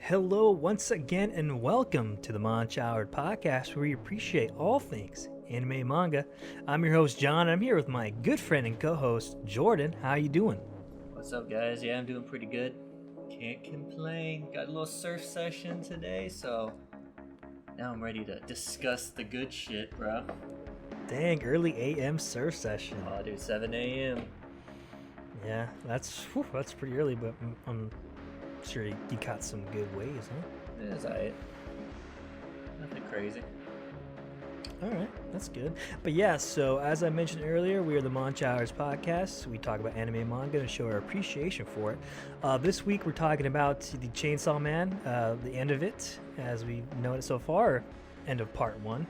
Hello once again and welcome to the Monch Hours Podcast, where we appreciate all things anime and manga. I'm your host John, and I'm here with my good friend and co-host Jordan. How you doing? What's up, guys? Yeah, I'm doing pretty good. Can't complain. Got a little surf session today, so now I'm ready to discuss the good shit, bro. Dang, early AM surf session. Oh, dude, 7 a.m. Yeah, that's pretty early, but I'm sure you caught some good waves, huh? It's alright. Nothing crazy. Alright, that's good. But yeah, so as I mentioned earlier, we are the Monch Hours Podcast. We talk about anime and manga and show our appreciation for it. This week we're talking about the Chainsaw Man, the end of it, as we know it so far, end of part 1.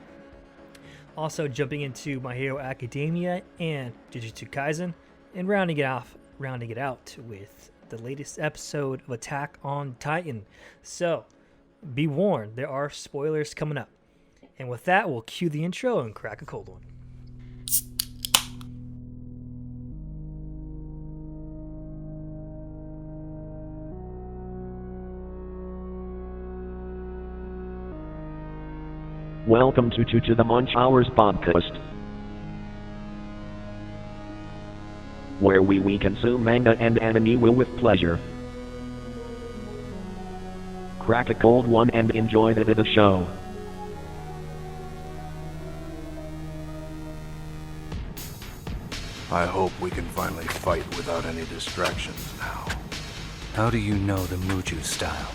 Also jumping into My Hero Academia and Jujutsu Kaisen, and rounding it out with the latest episode of Attack on Titan. So, be warned, there are spoilers coming up. And with that, we'll cue the intro and crack a cold one. Welcome to the Monch Hours Podcast, where we consume manga and anime with pleasure. Crack a cold one and enjoy the show. I hope we can finally fight without any distractions now. How do you know the Muju style?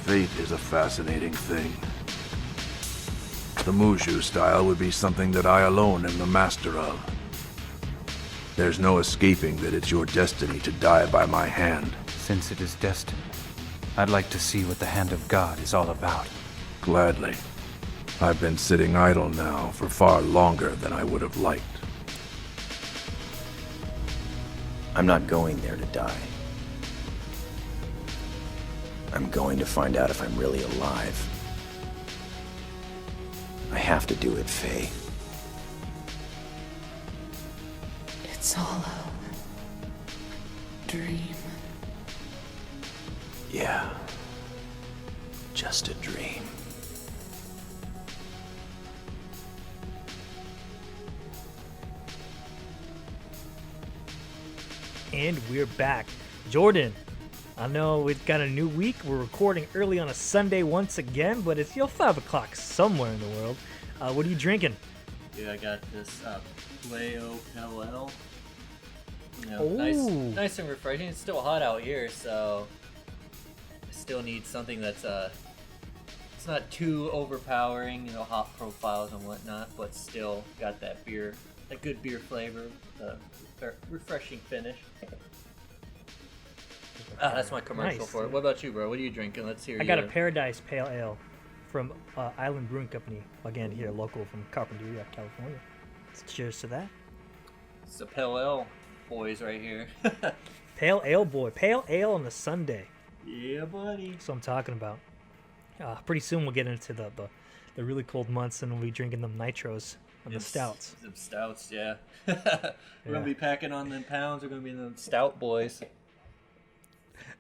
Fate is a fascinating thing. The Muju style would be something that I alone am the master of. There's no escaping that it's your destiny to die by my hand. Since it is destined, I'd like to see what the hand of God is all about. Gladly. I've been sitting idle now for far longer than I would have liked. I'm not going there to die. I'm going to find out if I'm really alive. I have to do it, Faye. It's all a dream. Yeah. Just a dream. And we're back. Jordan, I know we've got a new week. We're recording early on a Sunday once again, but it's 5 o'clock somewhere in the world. What are you drinking? Dude, I got this Pleo LL. Ooh. Nice and refreshing. It's still hot out here, so I still need something that's it's not too overpowering, hot profiles and whatnot, but still got that good beer flavor, refreshing finish. That's my commercial Nice. for it. What about you, bro? What are you drinking? Let's hear. I got a Paradise Pale Ale from Island Brewing Company, again here local from Carpinteria, California. So cheers to that. It's the Pale Ale boys right here. Pale Ale boy, Pale Ale on the Sunday. Yeah, buddy. That's what I'm talking about. Pretty soon we'll get into the really cold months, and we'll be drinking them nitros and the stouts. Them stouts, yeah. We're gonna be packing on them pounds. We're gonna be the stout boys.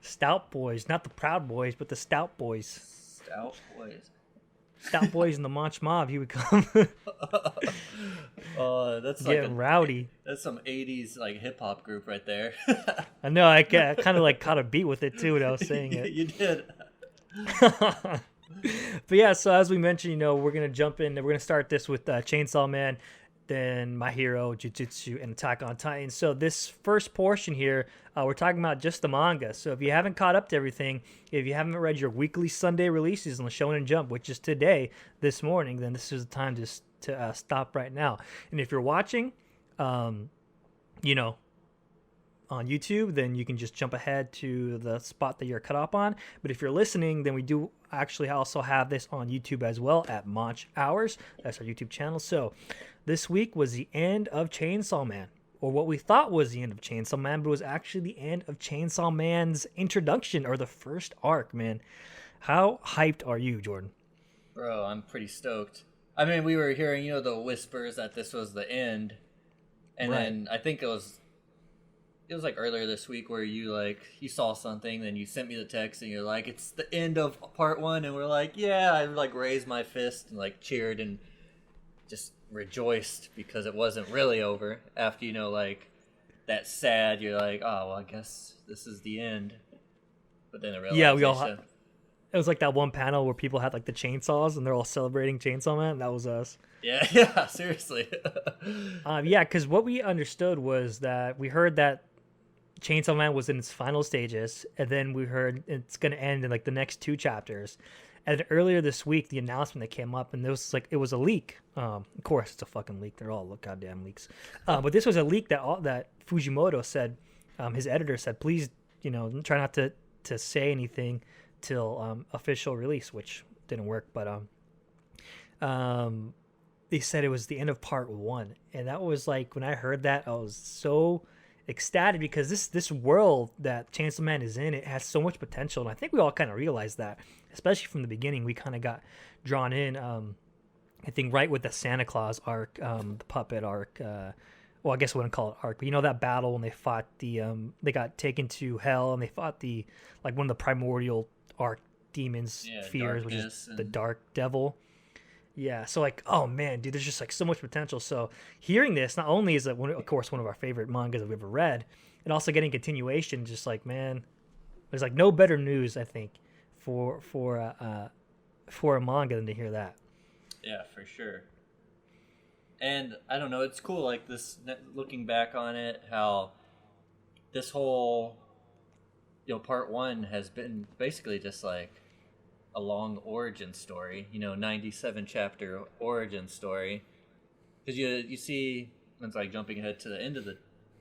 Stout boys, not the Proud Boys, but the Stout Boys. Stout boys. Stout Boys in the Monch Mob, he would come. That's getting like rowdy. That's some '80s like hip hop group right there. I know. I kind of caught a beat with it too when I was saying it. You did. But yeah, so as we mentioned, we're gonna jump in. We're gonna start this with Chainsaw Man, then My Hero, Jujutsu, and Attack on Titan. So this first portion here, we're talking about just the manga. So if you haven't caught up to everything, if you haven't read your weekly Sunday releases on the Shonen Jump, which is today, this morning, then this is the time to stop right now. And if you're watching, on YouTube, then you can just jump ahead to the spot that you're cut off on. But if you're listening, then we do actually also have this on YouTube as well at Monch Hours. That's our YouTube channel. So this week was the end of Chainsaw Man, or what we thought was the end of Chainsaw Man, but it was actually the end of Chainsaw Man's introduction, or the first arc, man. How hyped are you, Jordan? Bro, I'm pretty stoked. I mean, we were hearing, the whispers that this was the end. And Right. then I think it was like earlier this week where you saw something, then you sent me the text and you're like, it's the end of part 1, and we're like, yeah, I raised my fist and cheered and just rejoiced because it wasn't really over. After that sad, you're like, oh well, I guess this is the end. But then it it was like that one panel where people had the chainsaws and they're all celebrating Chainsaw Man. That was us. Yeah, seriously. Yeah, because what we understood was that we heard that Chainsaw Man was in its final stages, and then we heard it's going to end in the next 2 chapters. And earlier this week, the announcement that came up, and it was a leak. Of course, it's a fucking leak. They're all goddamn leaks. But this was a leak that Fujimoto said, his editor said, please, try not to say anything till official release, which didn't work. But they said it was the end of part 1, and that was when I heard that, I was so ecstatic because this world that Chainsaw Man is in, it has so much potential, and I think we all kind of realized that, especially from the beginning. We kind of got drawn in. I think right with the Santa Claus arc, the puppet arc. Well, I guess I wouldn't call it arc, but that battle when they fought they got taken to hell and they fought one of the primordial arc demons, fears, which is the Dark Devil. Yeah, so oh man, dude, there's just so much potential. So hearing this, not only is it of course one of our favorite mangas that we've ever read, and also getting continuation, just man, there's no better news I think for a manga than to hear that. Yeah, for sure. And I don't know, it's cool this, looking back on it, how this whole part 1 has been basically just a long origin story, 97 chapter origin story, because you see it's jumping ahead to the end of the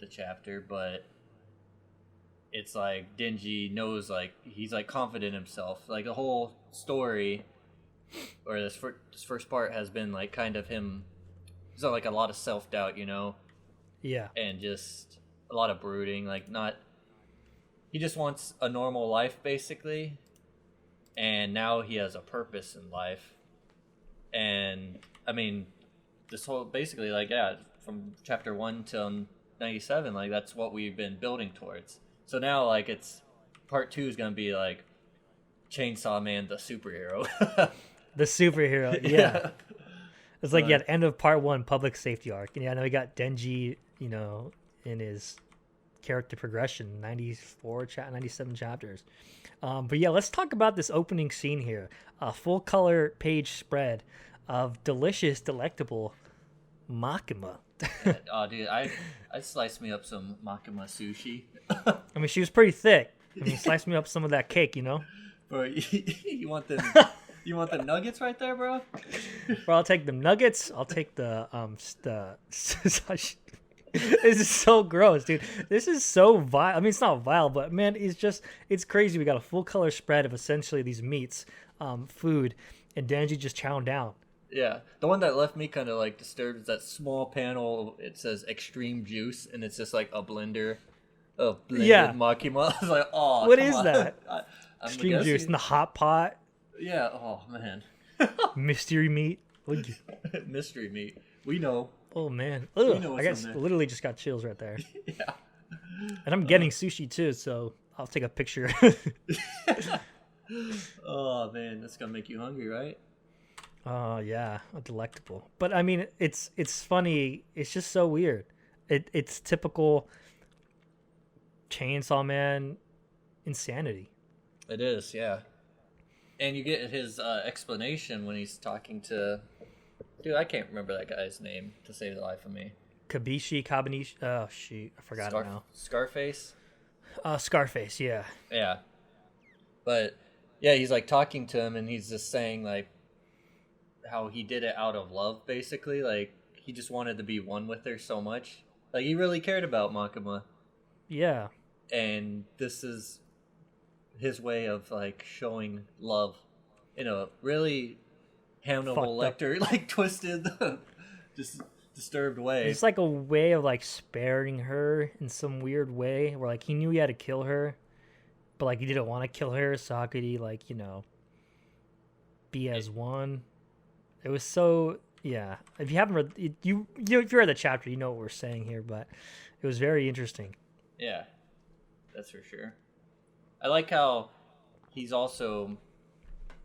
chapter, but it's Denji knows he's confident in himself, the whole story, or this first part has been kind of him. He's got a lot of self-doubt, Yeah, and just a lot of brooding, he just wants a normal life basically. And now he has a purpose in life. And, I mean, this whole, basically, from chapter 1 till 97, that's what we've been building towards. So now, it's, part 2 is going to be, Chainsaw Man, the superhero. the superhero, yeah. It's end of part 1, public safety arc. And, I know we got Denji, in his character progression, 97 chapters. But yeah, let's talk about this opening scene here. A full color page spread of delicious, delectable Makima. Oh, dude, I sliced me up some Makima sushi. I mean, she was pretty thick. I mean, slice me up some of that cake, Bro, you want the nuggets right there, bro? Bro, I'll take the nuggets. I'll take the This is so gross, dude. This is so vile. I mean, it's not vile, but man, it's crazy. We got a full color spread of essentially these meats, food, and Denji just chowing down. Yeah, the one that left me kind of disturbed is that small panel. It says extreme juice, and it's just a blender of blended Makima. I was oh, what is that? Extreme juice in the hot pot. Yeah. Oh man. Mystery meat. Mystery meat. We know. Oh man. Ugh, I guess literally just got chills right there. Yeah. And I'm getting sushi too, so I'll take a picture. Oh man, that's gonna make you hungry, right? Oh yeah, delectable. But I mean, it's funny. It's just so weird. It's typical Chainsaw Man insanity. It is, yeah. And you get his explanation when he's talking to... Dude, I can't remember that guy's name to save the life of me. Kabanishi. Oh, shoot. I forgot it now. Scarface? Scarface, yeah. Yeah. But, yeah, he's, talking to him, and he's just saying, how he did it out of love, basically. He just wanted to be one with her so much. He really cared about Makima. Yeah. And this is his way of, showing love in a really... Hannibal Lecter, twisted, just disturbed way. It's like a way of like sparing her in some weird way, where like he knew he had to kill her, but like he didn't want to kill her, so how could he like be as one? It was so yeah. If you haven't read if you read the chapter, you know what we're saying here, but it was very interesting. Yeah, that's for sure. I like how he's also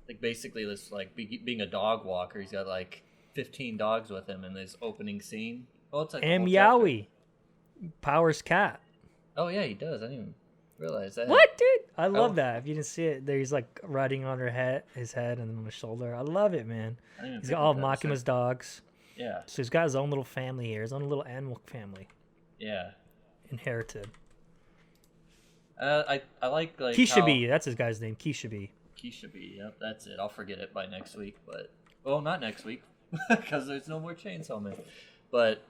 like basically this like being a dog walker. He's got like 15 dogs with him in this opening scene. Oh, it's like And Meowie, Power's cat. Oh yeah, he does. I didn't even realize that. What, dude? I love that. If you didn't see it, there he's like riding on his head, and on his shoulder. I love it, man. He's got all of Makima's dogs. Yeah. So he's got his own little family here, his own little animal family. Yeah. Inherited. I like Kishibe, that's his guy's name. Kishibe. Kishibe, yep, that's it. I'll forget it by next week, but not next week because there's no more Chainsaw Man. But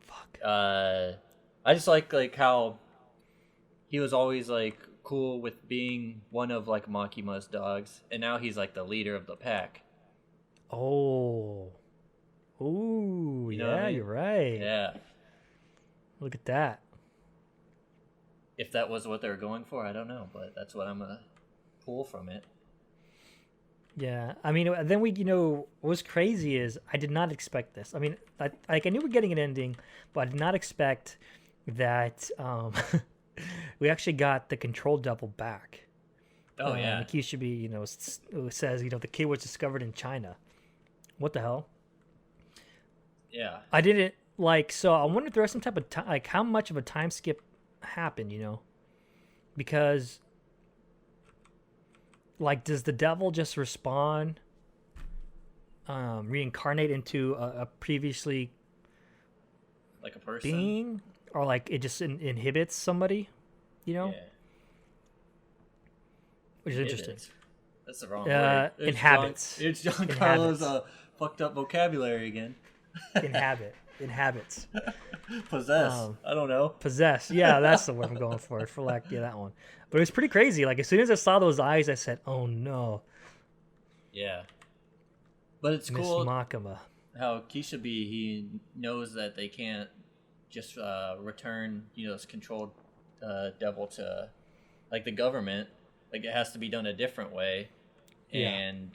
fuck. I just like how he was always like cool with being one of like Makima's dogs, and now he's like the leader of the pack. Oh. Ooh, You know what I mean? you're right. Yeah. Look at that. If that was what they were going for, I don't know, but that's what I'm gonna pull from it. Yeah, I mean, then what was crazy is I did not expect this. I mean, I knew we were getting an ending, but I did not expect that we actually got the control devil back. Oh yeah. Kishibe, it says the kid was discovered in China. What the hell? Yeah. I didn't so I wonder if there was some type of time, like how much of a time skip happened, because like does the devil just respawn, reincarnate into a previously Like a person being, or like it just inhibits somebody, Yeah. which is interesting. That's the wrong word. Inhabits. It's John Carlos' fucked up vocabulary again. Inhabits. Possess. I don't know. Possess. Yeah, that's the word I'm going for. That one. But it was pretty crazy. Like as soon as I saw those eyes, I said, "Oh no." Yeah. But it's Miss cool Makima. how Kishibe, he knows that they can't just return, this controlled devil to like the government. Like it has to be done a different way. Yeah. And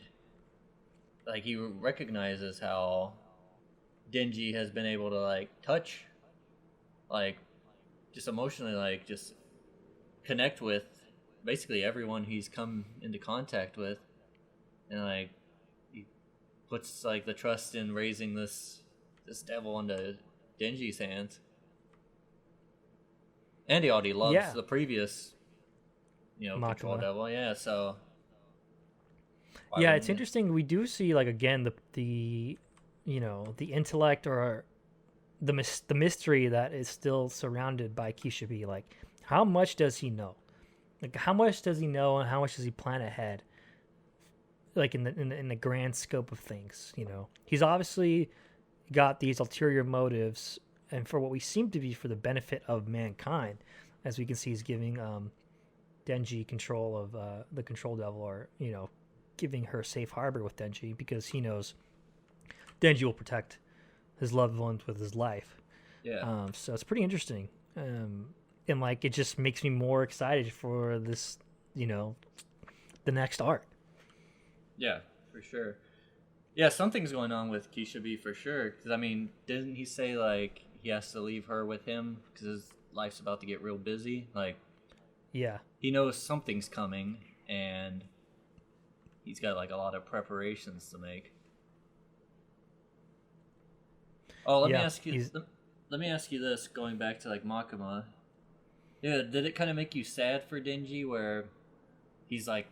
like he recognizes how Denji has been able to like touch, like just emotionally, like just connect with basically everyone he's come into contact with, and like he puts like the trust in raising this devil into Denji's hands, and he already loves the previous, control devil. Yeah, so it's interesting. We do see like again the intellect or the mystery that is still surrounded by Kishibe. Like, how much does he know? Like, how much does he know, and how much does he plan ahead? Like in the grand scope of things, he's obviously got these ulterior motives, and for what we seem to be for the benefit of mankind, as we can see, he's giving Denji control of the control devil, or giving her safe harbor with Denji because he knows Denji will protect his loved ones with his life. Yeah. So it's pretty interesting. And like it just makes me more excited for this, the next arc. Yeah, for sure. Yeah, something's going on with Kishibe for sure. Because I mean, didn't he say like he has to leave her with him because his life's about to get real busy? Like, yeah, he knows something's coming, and he's got like a lot of preparations to make. Oh, let me ask you this. Going back to like Makima, yeah, did it kind of make you sad for Denji, where he's like,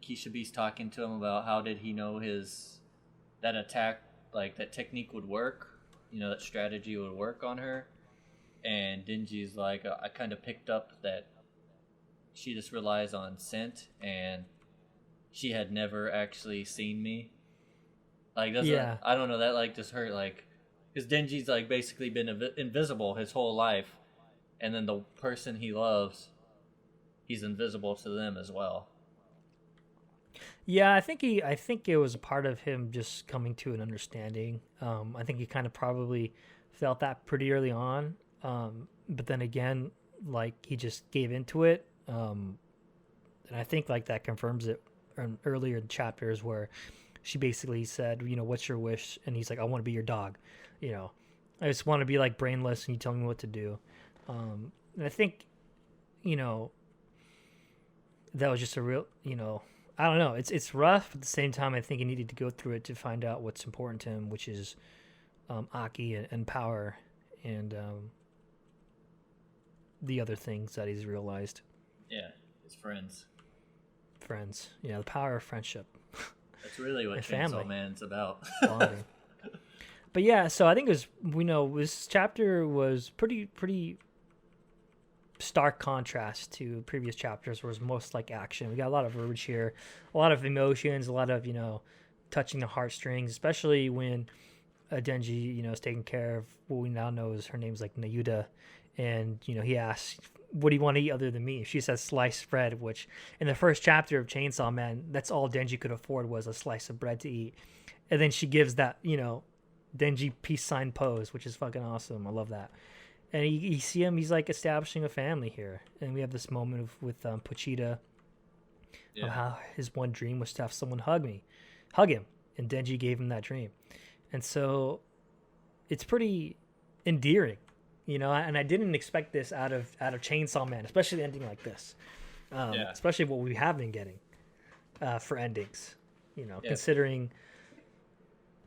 Kishibe's talking to him about how did he know that attack, like that technique would work, that strategy would work on her, and Denji's like, I kind of picked up that she just relies on scent, and she had never actually seen me. Like, doesn't I don't know, that like just hurt, like. Because Denji's like basically been invisible his whole life, and then the person he loves, he's invisible to them as well. Yeah, I think it was a part of him just coming to an understanding. I think he kind of probably felt that pretty early on. But then again, like he just gave into it. And I think like that confirms it in earlier chapters where she basically said, you know, what's your wish? And he's like, I want to be your dog. You know, I just want to be like brainless and you tell me what to do. And I think, you know, that was just a real, you know, I don't know. It's rough. But at the same time, I think he needed to go through it to find out what's important to him, which is Aki and power and the other things that he's realized. Yeah, his friends. Friends. Yeah, the power of friendship. That's really what And Chainsaw family. Man's about. Bonding. But yeah, so I think it was, you know, this chapter was pretty stark contrast to previous chapters where it was most like action. We got a lot of verbiage here, a lot of emotions, a lot of, you know, touching the heartstrings, especially when Denji, you know, is taking care of what we now know is her name's like Nayuda. And, you know, he asks, what do you want to eat other than me? She says sliced bread, which in the first chapter of Chainsaw Man, that's all Denji could afford was a slice of bread to eat. And then she gives that, you know, Denji peace sign pose, which is fucking awesome. I love that. And you see him, he's like establishing a family here. And we have this moment with Pochita of how his one dream was to have someone hug him. And Denji gave him that dream. And so it's pretty endearing, you know, and I didn't expect this out of Chainsaw Man, especially ending like this. Especially what we have been getting for endings, you know, considering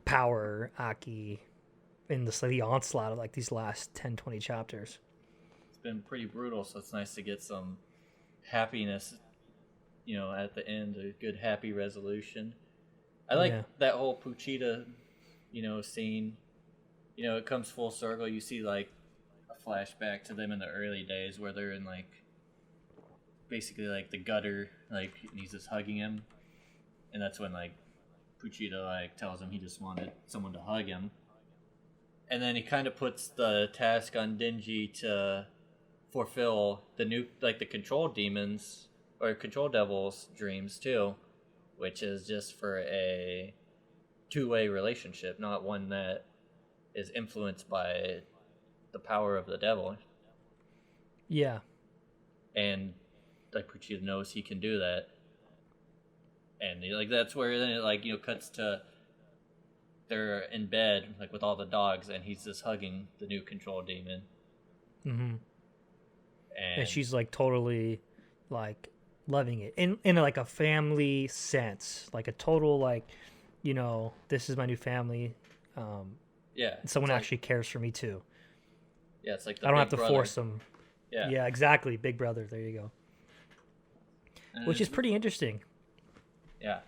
power, Aki, in the onslaught of like these last 10, 20 chapters. It's been pretty brutal, so it's nice to get some happiness, you know, at the end, a good happy resolution. I like that whole Puchita, you know, scene. You know, it comes full circle. You see like a flashback to them in the early days where they're in like basically like the gutter, like and he's just hugging him, and that's when like Puchita like tells him he just wanted someone to hug him. And then he kind of puts the task on Denji to fulfill the new, like the control demons or control devils' dreams too, which is just for a two-way relationship, not one that is influenced by the power of the devil. Yeah. And like Puchita knows he can do that. And like that's where then it like, you know, cuts to they're in bed like with all the dogs and he's just hugging the new control demon. Mm-hmm. And she's like totally like loving it in like a family sense, like a total like, you know, this is my new family. Someone actually cares for me too. Yeah, it's like I don't have to force them. Yeah, exactly. Big brother. There you go. Which is pretty interesting. Yeah,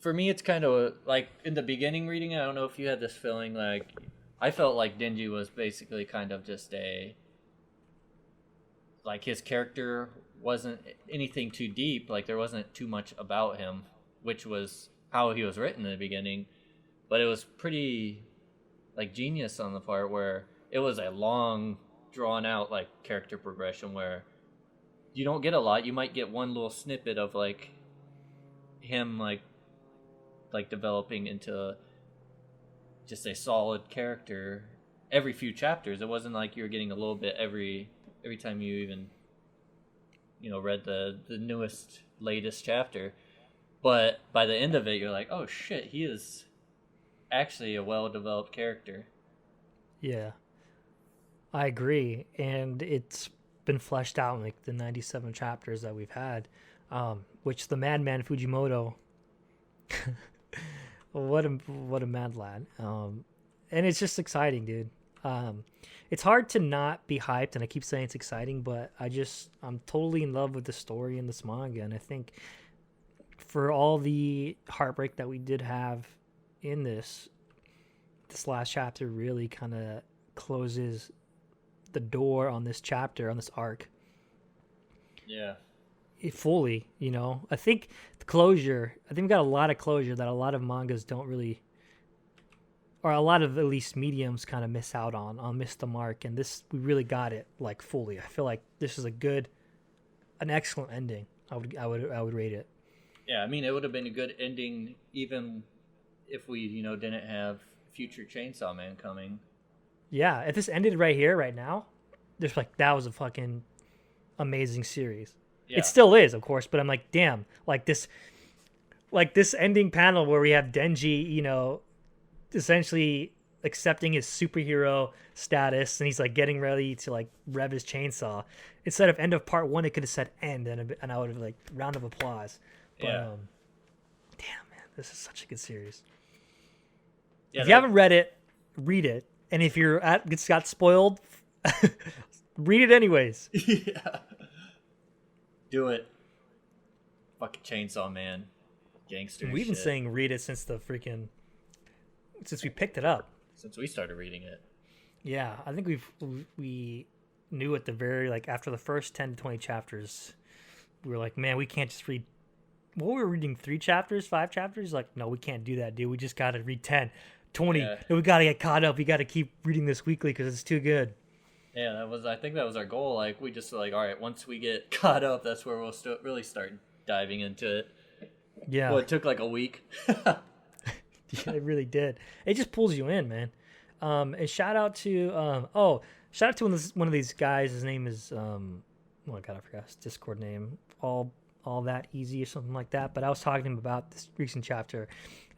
for me, it's kind of like in the beginning reading it, I don't know if you had this feeling, like I felt like Denji was basically kind of just like his character wasn't anything too deep, like there wasn't too much about him, which was how he was written in the beginning, but it was pretty like genius on the part where it was a long drawn out like character progression where you don't get a lot. You might get one little snippet of like him like developing into just a solid character every few chapters. It wasn't like you were getting a little bit every time you even, you know, read the latest chapter. But by the end of it, you're like, oh shit, he is actually a well-developed character. Yeah, I agree. And it's been fleshed out in like the 97 chapters that we've had, which the madman Fujimoto what a mad lad. And it's just exciting, dude. It's hard to not be hyped, and I keep saying it's exciting, but I'm totally in love with the story in this manga, and I think for all the heartbreak that we did have in this last chapter really kind of closes the door on this chapter, on this arc. Yeah. Fully, you know. I think we got a lot of closure that a lot of mangas don't really, or a lot of at least mediums kind of miss out on miss the mark, and this we really got it like fully. I feel like this is an excellent ending. I would rate it. Yeah, I mean, it would have been a good ending even if we, didn't have future Chainsaw Man coming. Yeah, if this ended right here, right now, there's like that was a fucking amazing series. Yeah. It still is, of course, but I'm like, damn, like this ending panel where we have Denji, essentially accepting his superhero status, and he's like getting ready to like rev his chainsaw. Instead of end of part 1, it could have said end, and I would have like round of applause. But Yeah. damn, man, this is such a good series. Yeah, If you haven't read it, read it, and if it's got spoiled, read it anyways. Yeah. Do it. Fucking Chainsaw Man. Gangster We've been shit. saying read it since we picked it up. Since we started reading it. Yeah, I think we knew at the very after the first 10 to 20 chapters, we were like, man, we can't just read. What were we reading? 3 chapters, 5 chapters? Like, no, we can't do that, dude. We just gotta read 10, 20, Yeah. and we gotta get caught up. We gotta keep reading this weekly because it's too good. Yeah, I think that was our goal. Like, we just all right, once we get caught up, that's where we'll really start diving into it. Yeah, Well, it took like a week. yeah, it really did. It just pulls you in, man. And shout out to one of these guys. His name is oh my god, I forgot his Discord name. All that easy or something like that. But I was talking to him about this recent chapter,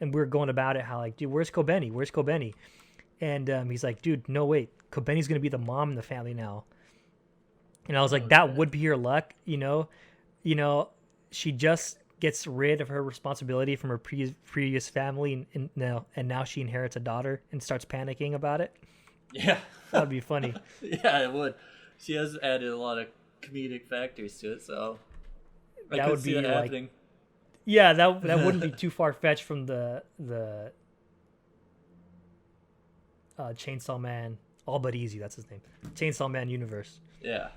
and we were going about it how like, dude, where's Kobeni? Where's Kobeni? And he's like, dude, no wait, Kobeni's gonna be the mom in the family now. And I was like, that would be her luck, she just gets rid of her responsibility from her previous family, and now she inherits a daughter and starts panicking about it. Yeah. That'd be funny. Yeah, it would. She has added a lot of comedic factors to it, so I That could would see be that like- happening. Yeah, that wouldn't be too far fetched from the Chainsaw Man, All But Easy. That's his name. Chainsaw Man universe. Yeah.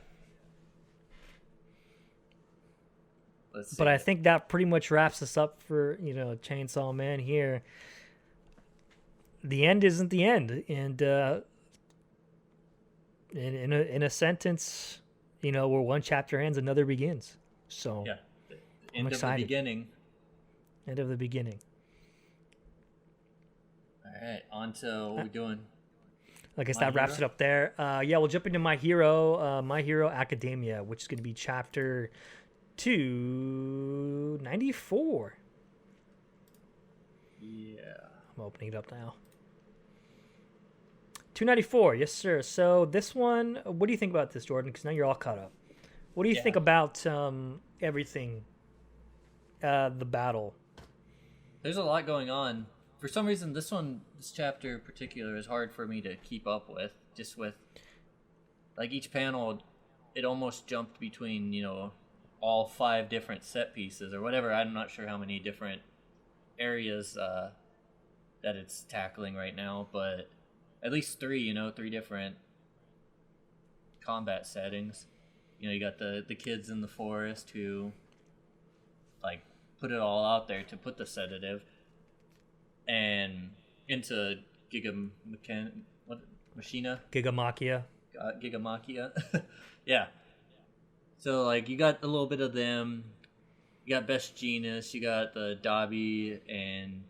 Let's see. But I think that pretty much wraps us up for Chainsaw Man here. The end isn't the end, and in a sentence, where one chapter ends, another begins. So Yeah. End of the excited. beginning. End of the beginning. All right, on to what we're doing. I guess My that wraps Hero? it up there. Yeah, we'll jump into My Hero Academia, which is going to be chapter 294. Yeah. I'm opening it up now. 294, yes, sir. So this one, what do you think about this, Jordan? Because now you're all caught up. What do you think about everything, the battle? There's a lot going on. For some reason, this chapter in particular is hard for me to keep up with. Just with, like, each panel, it almost jumped between, all 5 different set pieces or whatever. I'm not sure how many different areas that it's tackling right now, but at least 3, 3 different combat settings. You got the kids in the forest who, like, put it all out there to put the sedative, and into Machina? Gigamachia. Gigamachia. Yeah. So, like, you got a little bit of them. You got Best Genus. You got the Dabi and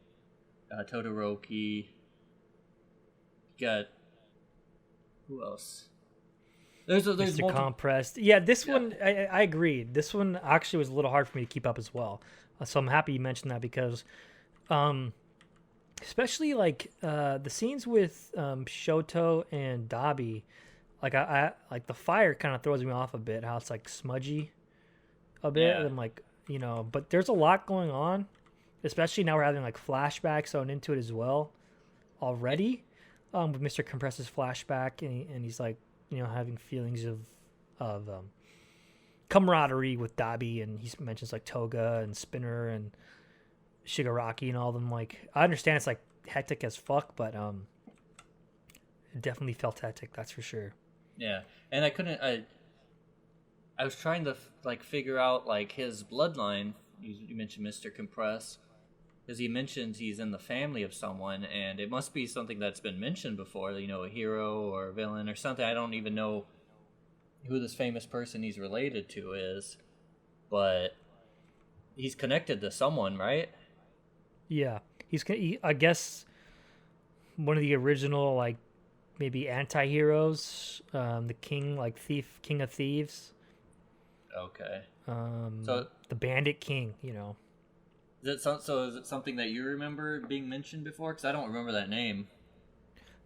Todoroki. You got... Who else? There's Mr. multiple... Compressed. Yeah, this one, I agree. This one actually was a little hard for me to keep up as well. So I'm happy you mentioned that because... especially like the scenes with Shoto and Dabi, like I like the fire kind of throws me off a bit. How it's like smudgy a bit, Yeah. and like but there's a lot going on. Especially now we're having like flashbacks thrown into it as well already. With Mr. Compress's flashback, and he's like having feelings of camaraderie with Dabi, and he mentions like Toga and Spinner and Shigaraki and all of them. Like, I understand it's like hectic as fuck, but it definitely felt hectic, that's for sure. Yeah, and I was trying to figure out like his bloodline. You mentioned Mr. Compress, because he mentions he's in the family of someone, and it must be something that's been mentioned before. A hero or a villain or something. I don't even know who this famous person he's related to is, but he's connected to someone, right? Yeah, I guess one of the original like maybe anti-heroes, the king, like king of thieves. Okay. So the bandit king, is it something that you remember being mentioned before? Because I don't remember that name.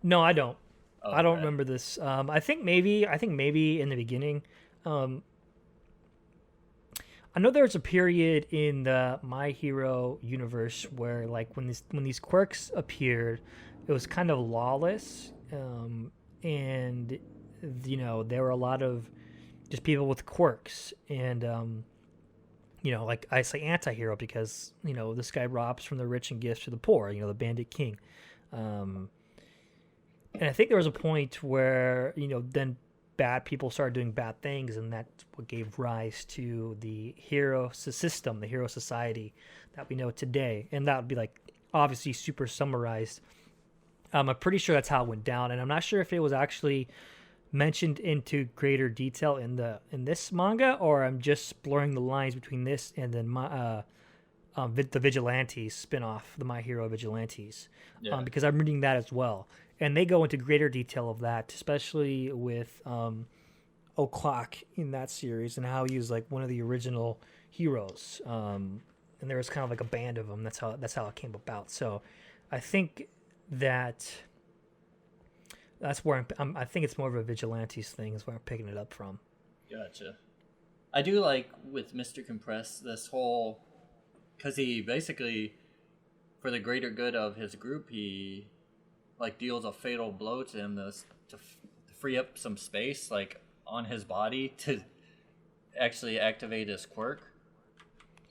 No, I don't. Okay. I don't remember this. I think maybe in the beginning. I know there was a period in the My Hero universe where, like, when these quirks appeared, it was kind of lawless, and there were a lot of just people with quirks, and like I say anti-hero because this guy robs from the rich and gives to the poor. The Bandit King, and I think there was a point where then bad people started doing bad things, and that's what gave rise to the hero system, the hero society that we know today. And that would be like obviously super summarized. I'm pretty sure that's how it went down, and I'm not sure if it was actually mentioned into greater detail in this manga, or I'm just blurring the lines between this and then the Vigilantes spin-off, the My Hero Vigilantes, because I'm reading that as well. And they go into greater detail of that, especially with O'Clock in that series and how he was like one of the original heroes. And there was kind of like a band of them. That's how it came about. So I think that's where I think it's more of a Vigilantes thing is where I'm picking it up from. Gotcha. I do like with Mr. Compress this whole, because he basically, for the greater good of his group, he like deals a fatal blow to him to free up some space like on his body to actually activate his quirk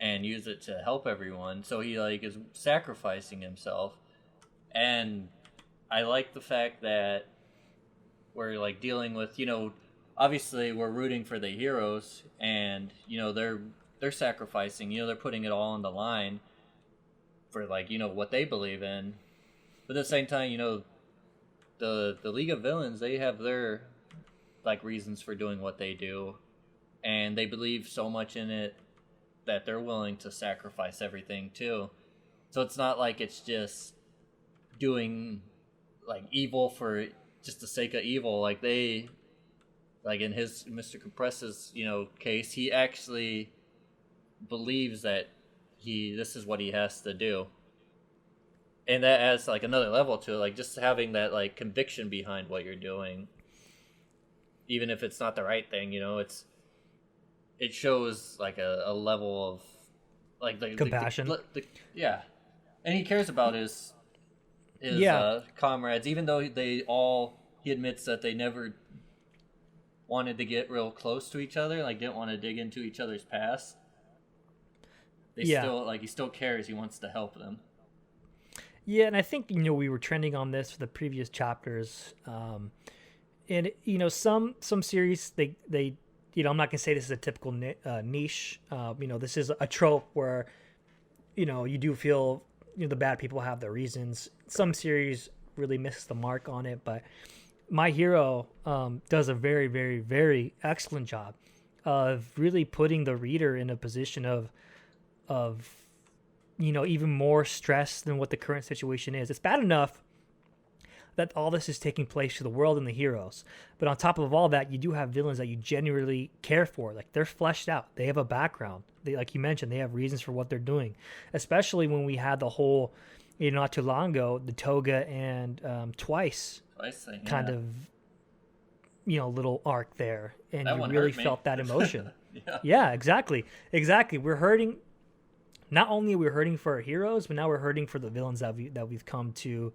and use it to help everyone. So he like is sacrificing himself, and I like the fact that we're like dealing with obviously we're rooting for the heroes, and they're sacrificing, they're putting it all on the line for like what they believe in. But at the same time, the League of Villains, they have their like reasons for doing what they do, and they believe so much in it that they're willing to sacrifice everything too. So it's not like it's just doing like evil for just the sake of evil. Like they, like in his Mr. Compress's case, he actually believes that this is what he has to do. And that adds like another level to it, like just having that like conviction behind what you're doing, even if it's not the right thing. It shows like a level of like the compassion. Yeah, and he cares about his comrades, even though he admits that they never wanted to get real close to each other, like didn't want to dig into each other's past. Still like he still cares. He wants to help them. Yeah, and I think we were trending on this for the previous chapters, and some series they I'm not gonna say this is a typical niche. This is a trope where you do feel the bad people have their reasons. Some series really misses the mark on it, but My Hero does a very, very, very excellent job of really putting the reader in a position of even more stress than what the current situation is. It's bad enough that all this is taking place to the world and the heroes, but on top of all that, you do have villains that you genuinely care for. Like they're fleshed out. They have a background. They, like you mentioned, they have reasons for what they're doing. Especially when we had the whole, not too long ago, the Toga and Twice thing, kind of, little arc there, and that you really felt that emotion. Yeah, exactly. We're hurting. Not only are we hurting for our heroes, but now we're hurting for the villains that we've come to,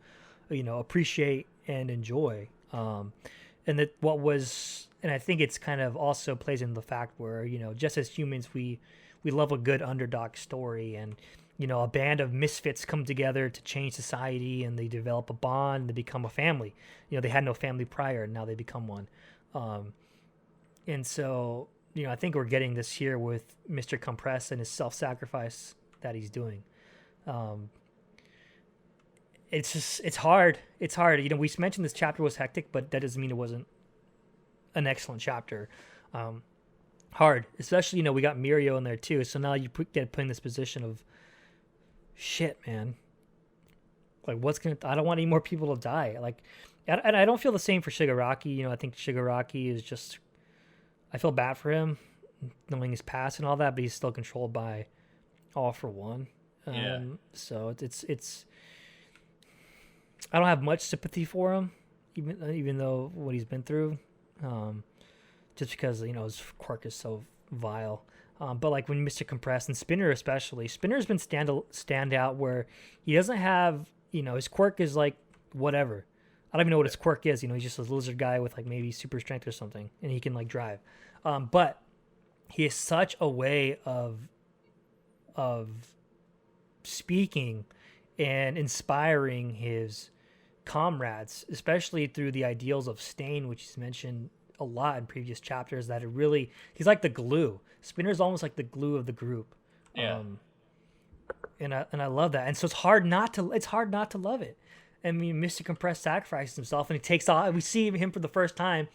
appreciate and enjoy. And I think it's kind of also plays into the fact where, just as humans, we love a good underdog story, and, a band of misfits come together to change society, and they develop a bond, and they become a family. They had no family prior, and now they become one. And so, I think we're getting this here with Mr. Compress and his self-sacrifice that he's doing. It's hard. We mentioned this chapter was hectic, but that doesn't mean it wasn't an excellent chapter. hard, especially we got Mirio in there too. So now you get put in this position of shit, man. Like, I don't want any more people to die. Like, and I don't feel the same for Shigaraki. I think Shigaraki is just, I feel bad for him, knowing his past and all that, but he's still controlled by All For One. So it's I don't have much sympathy for him, even though what he's been through, just because his quirk is so vile. But like when Mr. Compress and Spinner especially, Spinner's been stand out where he doesn't have his quirk is like whatever. I don't even know what his quirk is. He's just a lizard guy with like maybe super strength or something, and he can like drive. But he has such a way of speaking and inspiring his comrades, especially through the ideals of Stain, which he's mentioned a lot in previous chapters, that he's like the glue. Spinner's almost like the glue of the group. Yeah. And I love that. And so it's hard not to love it. I mean, Mr. Compress sacrifices himself and he takes off. We see him for the first time,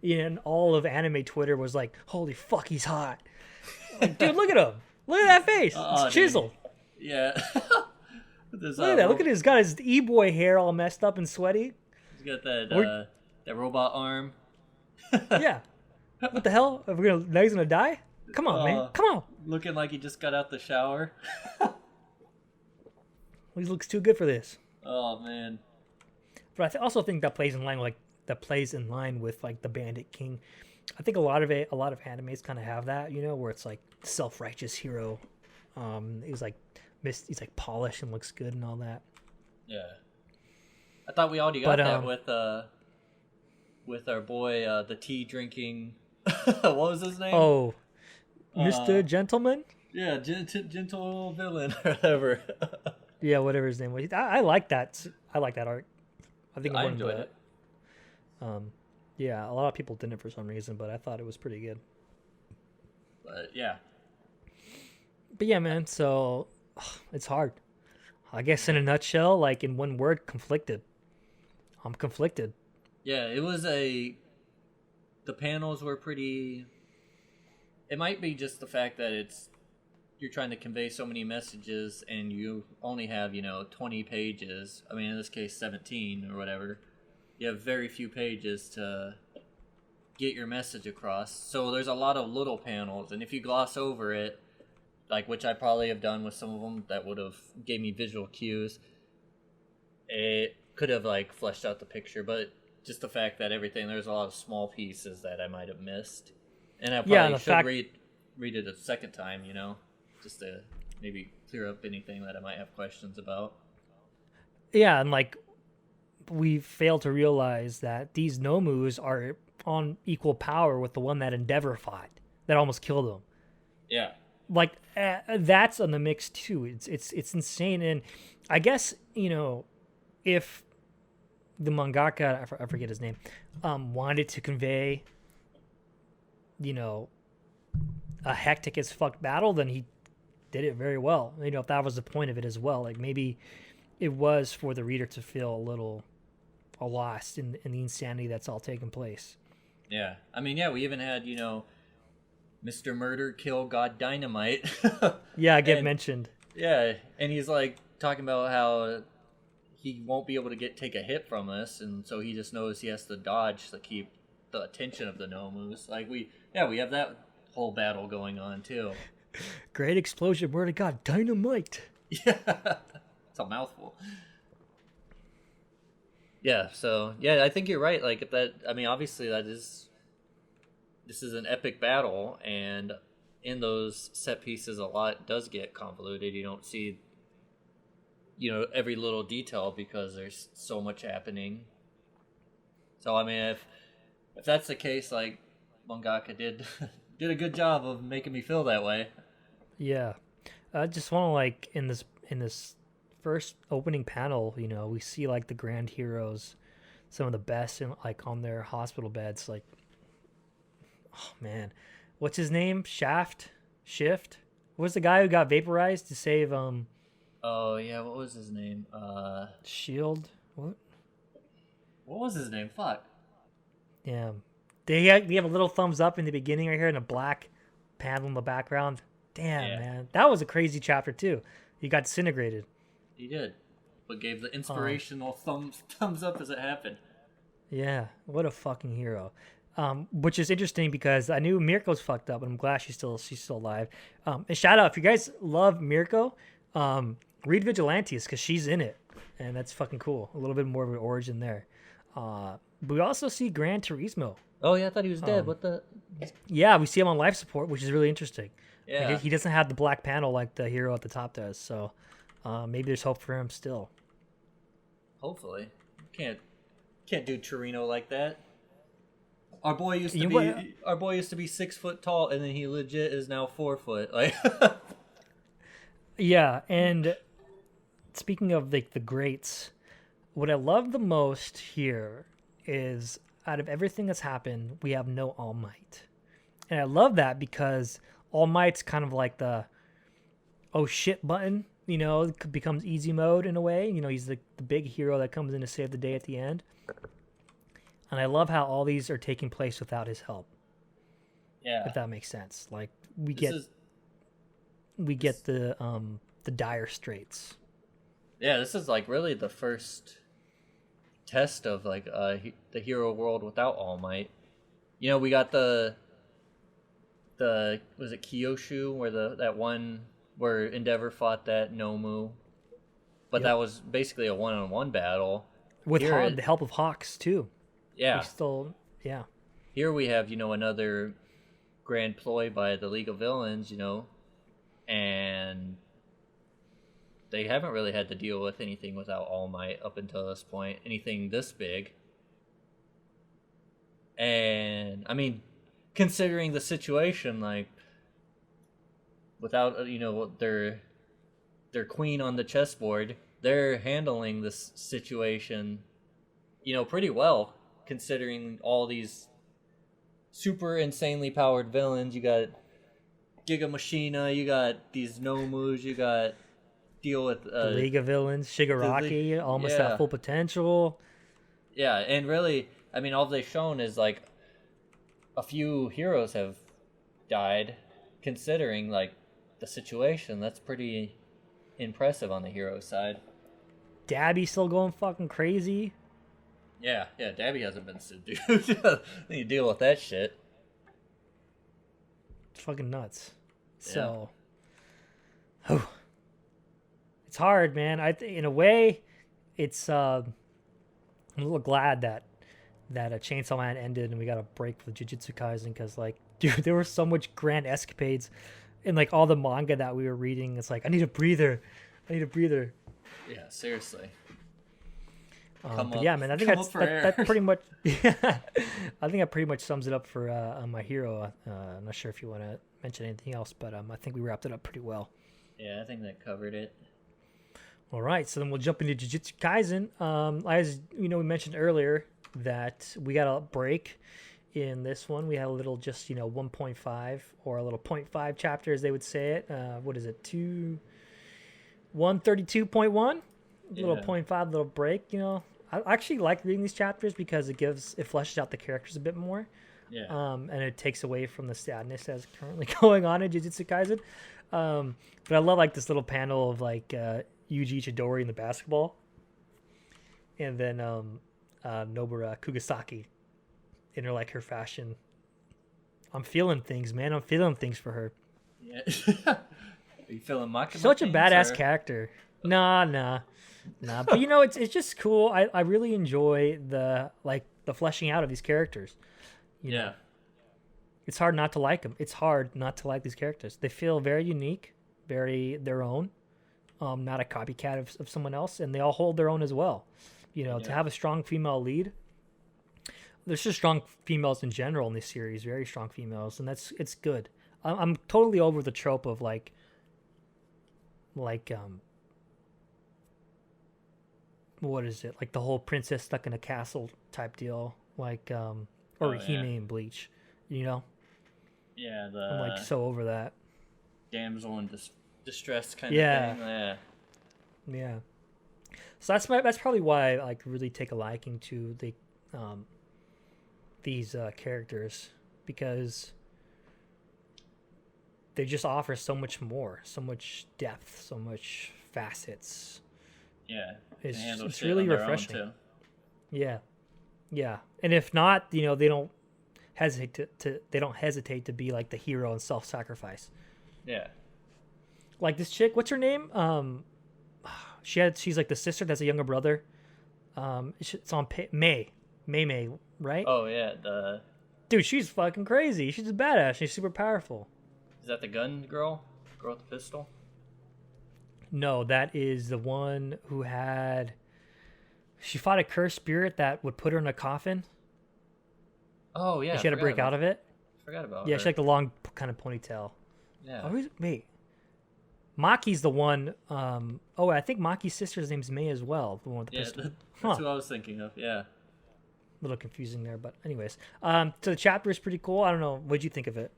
and all of anime Twitter was like, holy fuck, he's hot. Like, dude, look at him. Look at that face. It's chiseled. Dude. Yeah. Look at that. Look at his got his e-boy hair all messed up and sweaty. He's got that robot arm. Yeah. What the hell? Now he's gonna die? Come on, man. Come on. Looking like he just got out the shower. He looks too good for this. Oh man. But I also think that plays in line with like the Bandit King. I think a lot of animes kind of have that, where it's like self-righteous hero. He's like polished and looks good and all that. Yeah. I thought we already got that with our boy, the tea drinking. What was his name? Oh, Mr. Gentleman. Yeah, gentle villain or whatever. Yeah, whatever his name was. I like that. I like that art. I think I enjoyed it. Yeah, a lot of people didn't for some reason, but I thought it was pretty good. But yeah. But yeah, man. So it's hard. I guess in a nutshell, like in one word, conflicted. I'm conflicted. Yeah, it was the panels were pretty. It might be just the fact that you're trying to convey so many messages and you only have 20 pages. I mean, in this case 17 or whatever. You have very few pages to get your message across, so there's a lot of little panels, and if you gloss over it, like which I probably have done with some of them that would have gave me visual cues, it could have like fleshed out the picture. But just the fact that there's a lot of small pieces that I might have missed, and I probably should read it a second time, just to maybe clear up anything that I might have questions about. Yeah, and like we fail to realize that these Nomus are on equal power with the one that Endeavor fought that almost killed him. Yeah, like that's on the mix too. It's insane, and I guess if the mangaka, I forget his name, wanted to convey a hectic as fuck battle, then he did it very well. If that was the point of it as well, like maybe it was for the reader to feel a little lost in the insanity that's all taking place. Yeah, I mean, yeah, we even had Mr. Murder Kill God Dynamite. Yeah, get mentioned. Yeah, and he's like talking about how he won't be able to take a hit from us, and so he just knows he has to dodge to keep the attention of the Nomus. Like we have that whole battle going on too. Great explosion, Murder God Dynamite. Yeah, it's a mouthful. Yeah, so I think you're right. Like obviously this is an epic battle, and in those set pieces, a lot does get convoluted. You don't see, every little detail because there's so much happening. So I mean, if that's the case, like mangaka did a good job of making me feel that way. Yeah, I just want to in this first opening panel, we see like the grand heroes, some of the best on their hospital beds. Like, oh man, what's his name? Shift? What was the guy who got vaporized to save Oh yeah, what was his name? Shield. What was his name? Fuck. Yeah, they have a little thumbs up in the beginning right here, and a black panel in the background. Damn, Yeah. man, that was a crazy chapter too. He got disintegrated. He did, but gave the inspirational thumbs up as it happened. Yeah, what a fucking hero. Which is interesting because I knew Mirko's fucked up, but I'm glad she's still alive. And shout out if you guys love Mirko, read Vigilantes because she's in it, and that's fucking cool. A little bit more of an origin there. But we also see Gran Turismo. Oh yeah, I thought he was dead. What the? Yeah, we see him on life support, which is really interesting. Yeah. Like, he doesn't have the black panel like the hero at the top does, so maybe there's hope for him still. Hopefully, can't do Torino like that. Our boy used to You be what- our boy used to be 6 foot tall, and then he legit is now 4 foot. Like, Yeah, and speaking of the greats, what I love the most here is out of everything that's happened, we have no All Might. And I love that because All Might's kind of like the oh shit button, you know, it becomes easy mode in a way. You know, he's the big hero that comes in to save the day at the end. And I love how all these are taking place without his help. yeah, If that makes sense. Like we this get the dire straits. this is like really the first test of like the hero world without All Might. You know, we got the was it Kyoshu where that one where Endeavor fought that Nomu, but Yep. that was basically a one-on-one battle. With Here the help of Hawks too. Yeah, We still yeah. here we have, you know, another grand ploy by the League of Villains, you know, and they haven't really had to deal with anything without All Might up until this point, anything this big. And I mean, considering the situation, like without you know their queen on the chessboard, they're handling this situation, you know, pretty well considering all these super insanely powered villains. You got Giga Machina, you got these Nomus, you got deal with The League of Villains, Shigaraki, almost yeah. at full potential. Yeah, and really, I mean, all they've shown is like a few heroes have died, considering like the situation. That's pretty impressive on the hero side. Dabby's still going fucking crazy. Yeah, Dabby hasn't been subdued. Need to deal with that shit. It's fucking nuts. So, oh, it's hard, man. In a way, it's I'm a little glad that Chainsaw Man ended and we got a break with Jujutsu Kaisen because, like, dude, there were so much grand escapades in like all the manga that we were reading. It's like I need a breather. Yeah, seriously. But yeah, man, I think that pretty much. Yeah, I think that pretty much sums it up for My Hero. I'm not sure if you want to mention anything else, but I think we wrapped it up pretty well. Yeah, I think that covered it. All right, so then we'll jump into Jujutsu Kaisen. As you know, we mentioned earlier that we got a break in this one. We had a little, just 1.5 or a little 0.5 chapter, as they would say it. What is it? 132.1. Little 0.5, little break. I actually like reading these chapters because it fleshes out the characters a bit more. Yeah. And it takes away from the sadness that's currently going on in Jujutsu Kaisen. But I love like this little panel of like Yuji Chidori in the basketball, and then Nobara Kugasaki in her fashion. I'm feeling things, man. I'm feeling things for her. Yeah. Are you feeling Makima Such a things, badass or? character. Nah. But it's just cool. I really enjoy the fleshing out of these characters. You know, it's hard not to like them. It's hard not to like these characters. They feel very unique, very their own, not a copycat of someone else, and they all hold their own as well. To have a strong female lead. There's just strong females in general in this series, very strong females, and it's good. I'm totally over the trope of like what is it? Like the whole princess stuck in a castle type deal, or Hime in Bleach, Yeah, I'm like so over that. damsel in distress kind Yeah. of thing. Yeah. Yeah. So that's probably why I really take a liking to these characters, because they just offer so much more, so much depth, so much facets. Yeah, It's really refreshing. Yeah, yeah. And if not, they don't hesitate to be like the hero and self-sacrifice. Yeah. Like this chick, what's her name? She's like the sister that's a younger brother. It's on May, right? Oh yeah, Dude, she's fucking crazy. She's a badass. She's super powerful. is that the gun girl? Girl with the pistol? No, that is the one who she fought a cursed spirit that would put her in a coffin. Oh yeah. And she had to break out of it. Forgot about Yeah, her. she had the long kind of ponytail. Yeah. Wait. Maki's the one. I think Maki's sister's name's May as well. The one with the pistol. That's who I was thinking of. Yeah. A little confusing there, but anyways. So the chapter is pretty cool. I don't know. What'd you think of it?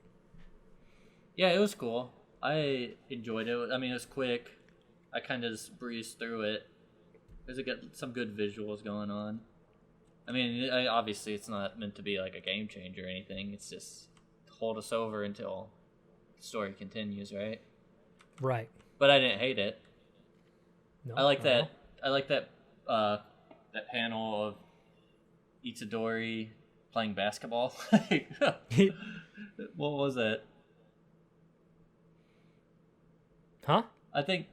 Yeah, it was cool. I enjoyed it. I mean, it was quick. I kind of just breezed through it. There's some good visuals going on. I mean, obviously it's not meant to be like a game changer or anything. It's just to hold us over until the story continues, right? Right. But I didn't hate it. No, I like that. I like that. That panel of Itadori playing basketball. What was that? Huh? I think.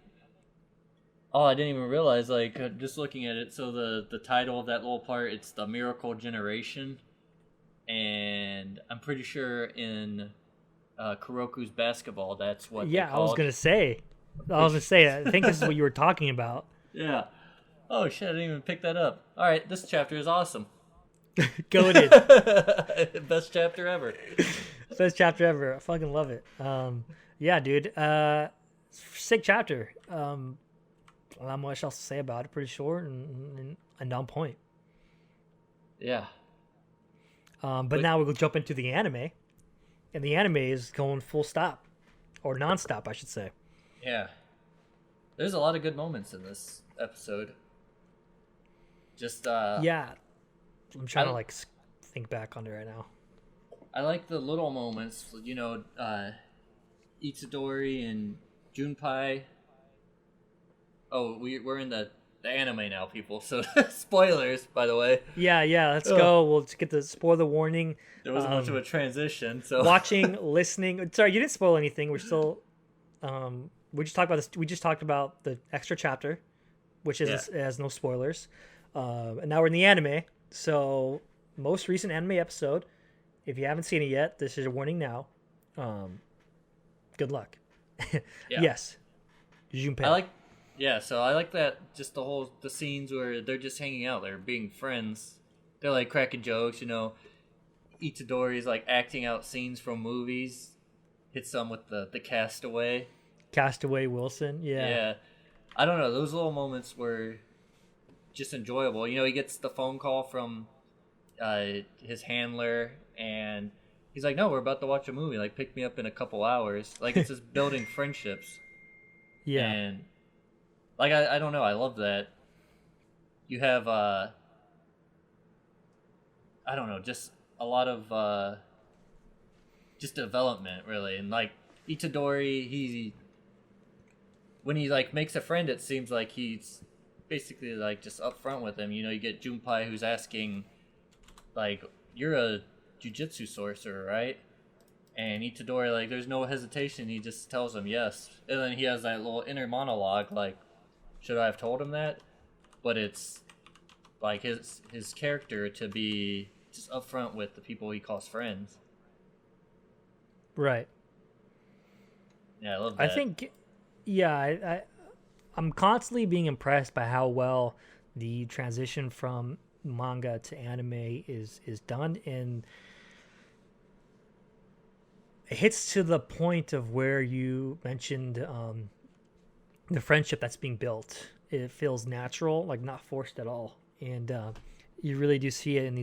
Oh, I didn't even realize. Like, just looking at it. So the title of that little part, it's the Miracle Generation, and I'm pretty sure in Kuroku's basketball, that's what. Yeah, they I was called. gonna say. I think this is what you were talking about. Yeah. Oh shit! I didn't even pick that up. All right, this chapter is awesome. Goated. Best chapter ever. Best chapter ever. I fucking love it. Yeah, dude. Sick chapter. Not much else to say about it. Pretty short and on point. Yeah. But now we'll jump into the anime, and the anime is going full stop, or non-stop, I should say. Yeah. There's a lot of good moments in this episode. Just yeah, I'm trying to think back on it right now. I like the little moments, Itadori and Junpei. Oh, we're in the anime now, people. So spoilers, by the way. Yeah. Let's go. We'll just get the spoiler warning. There wasn't much of a transition. So watching, listening. Sorry, you didn't spoil anything. We're still. We just talked about this. We just talked about the extra chapter, which has no spoilers. And now we're in the anime. So most recent anime episode. If you haven't seen it yet, this is a warning now. Good luck. Yes. Junpei. So I like that, just the scenes where they're just hanging out, they're being friends. They're like cracking jokes, Itadori's like acting out scenes from movies. Hits some with the Castaway. Castaway Wilson, yeah. Yeah. I don't know, those little moments were just enjoyable. He gets the phone call from his handler, and he's like, no, we're about to watch a movie, like pick me up in a couple hours. Like, it's just building friendships. Yeah. And like, I don't know, I love that. You have I don't know, just a lot of just development, really. And like Itadori, when he like makes a friend, it seems like he's basically like just upfront with him. You get Junpei, who's asking, like, you're a jujutsu sorcerer, right? And Itadori, like, there's no hesitation. He just tells him yes. And then he has that little inner monologue, like, should I have told him that? But it's like his character to be just upfront with the people he calls friends. Right. Yeah, I love that. I think, I'm constantly being impressed by how well the transition from manga to anime is done, and it hits to the point of where you mentioned the friendship that's being built. It feels natural, like not forced at all, and you really do see it in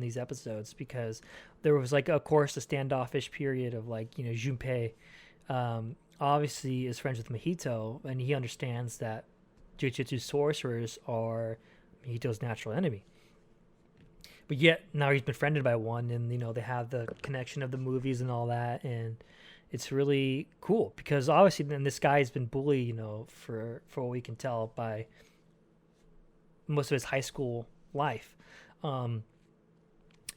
these episodes, because there was like, of course, a standoffish period of like, Junpei obviously is friends with Mahito, and he understands that Jujutsu sorcerers are Mahito's natural enemy. But yet now he's befriended by one, and they have the connection of the movies and all that, and it's really cool because obviously then this guy has been bullied, you know, for what we can tell by most of his high school life.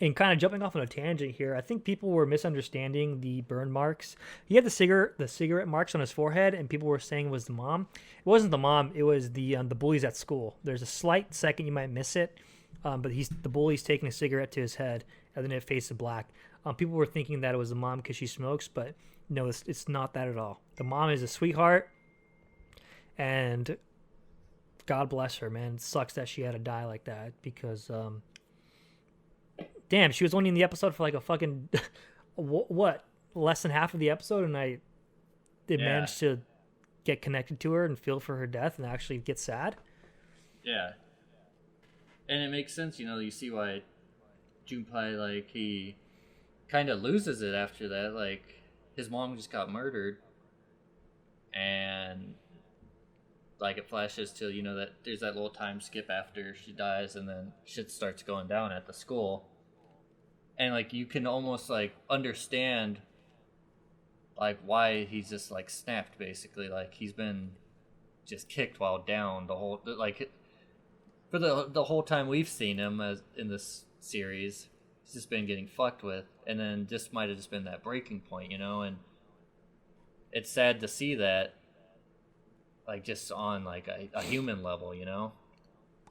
And kind of jumping off on a tangent here, I think people were misunderstanding the burn marks. He had the cigarette marks on his forehead, and people were saying it was the mom. It wasn't the mom. It was the bullies at school. There's a slight second you might miss it, but the bully's taking a cigarette to his head, and then it fades to black. People were thinking that it was the mom because she smokes, but no, it's not that at all. The mom is a sweetheart, and God bless her, man. It sucks that she had to die like that because, damn, she was only in the episode for like a fucking, what, less than half of the episode, and I did manage to get connected to her and feel for her death and actually get sad. Yeah. And it makes sense, you know, you see why Junpei, like, he kind of loses it after that. Like, his mom just got murdered, and like it flashes to, you know, that there's that little time skip after she dies, and then shit starts going down at the school. And like you can almost like understand like why he's just like snapped, basically. Like he's been just kicked while down the whole, like, for the whole time we've seen him as in this series. He's just been getting fucked with, and then this might have just been that breaking point, you know. And it's sad to see that, like, just on like a human level, you know.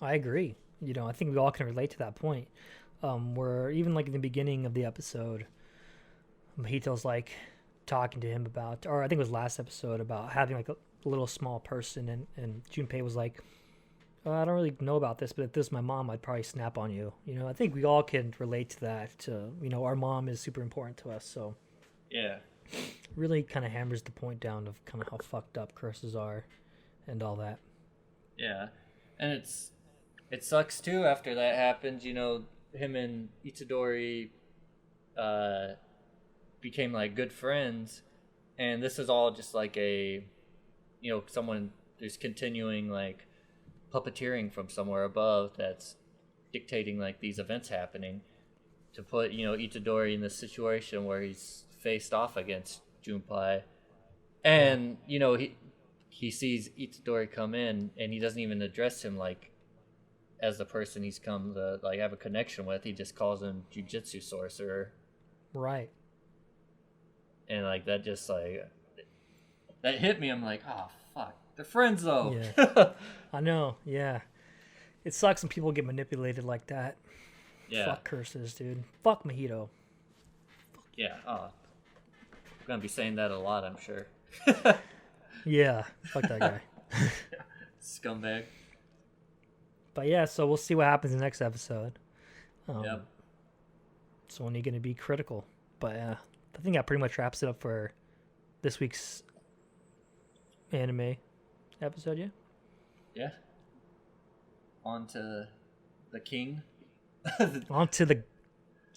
I agree. You know, I think we all can relate to that point. Where even like in the beginning of the episode, Mahito's like talking to him about, or I think it was last episode, about having like a little small person, and Junpei was like, I don't really know about this, but if this was my mom, I'd probably snap on you. You know, I think we all can relate to that. You know, our mom is super important to us, so yeah, really kind of hammers the point down of kind of how fucked up curses are and all that. Yeah, and it sucks too after that happens, you know. Him and Itadori became like good friends, and this is all just like a, you know, someone, there's continuing like puppeteering from somewhere above that's dictating like these events happening to put, you know, Itadori in this situation where he's faced off against Junpei, and you know, he sees Itadori come in, and he doesn't even address him like as the person he's come to like have a connection with. He just calls him Jujutsu Sorcerer. Right. And like that just like that hit me. I'm like, oh fuck, they're friends though. Yeah. I know. Yeah. It sucks when people get manipulated like that. Yeah. Fuck curses, dude. Fuck Mahito. Yeah. Oh, I'm gonna be saying that a lot, I'm sure. Yeah. Fuck that guy. Scumbag. But yeah, so we'll see what happens in the next episode. Yep. It's only going to be critical. But I think that pretty much wraps it up for this week's anime episode, yeah? Yeah. On to the king. On to the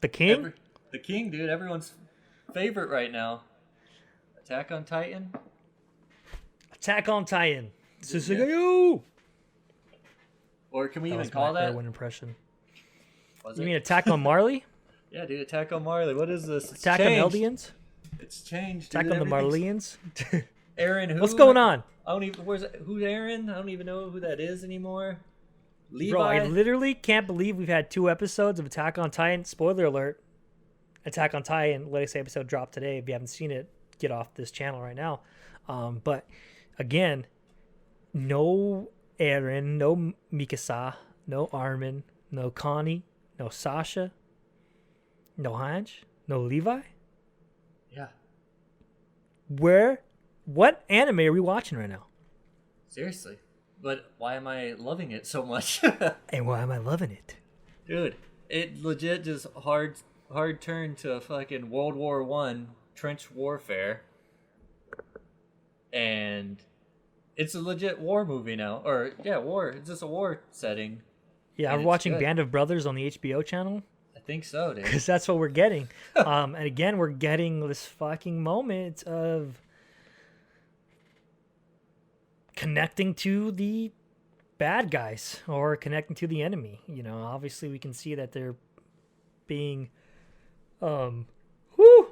king? The king, dude. Everyone's favorite right now. Attack on Titan. Attack on Titan. Susugayo! Or can we That even was call my that? Erwin impression. Was You it? mean Attack on Marley? Yeah, dude. Attack on Marley. What is this? It's Attack on changed. Eldians? It's changed. Attack dude. on the Everything's- Marlians? Aaron, who? What's going on? I don't even. Who's Aaron? I don't even know who that is anymore. Levi. Bro, I literally can't believe we've had 2 episodes of Attack on Titan. Spoiler alert. Attack on Titan, latest episode dropped today. If you haven't seen it, get off this channel right now. But again, no Eren, no Mikasa, no Armin, no Connie, no Sasha, no Hanj, no Levi. Yeah. What anime are we watching right now? Seriously. But why am I loving it so much? And why am I loving it? Dude, it legit just hard turn to fucking World War I trench warfare. And it's a legit war movie now. Or, yeah, war. It's just a war setting. Yeah, And we're it's watching good. Band of Brothers on the HBO channel. I think so, dude. Because that's what we're getting. And again, we're getting this fucking moment of connecting to the bad guys or connecting to the enemy. You know, obviously we can see that they're being, whew,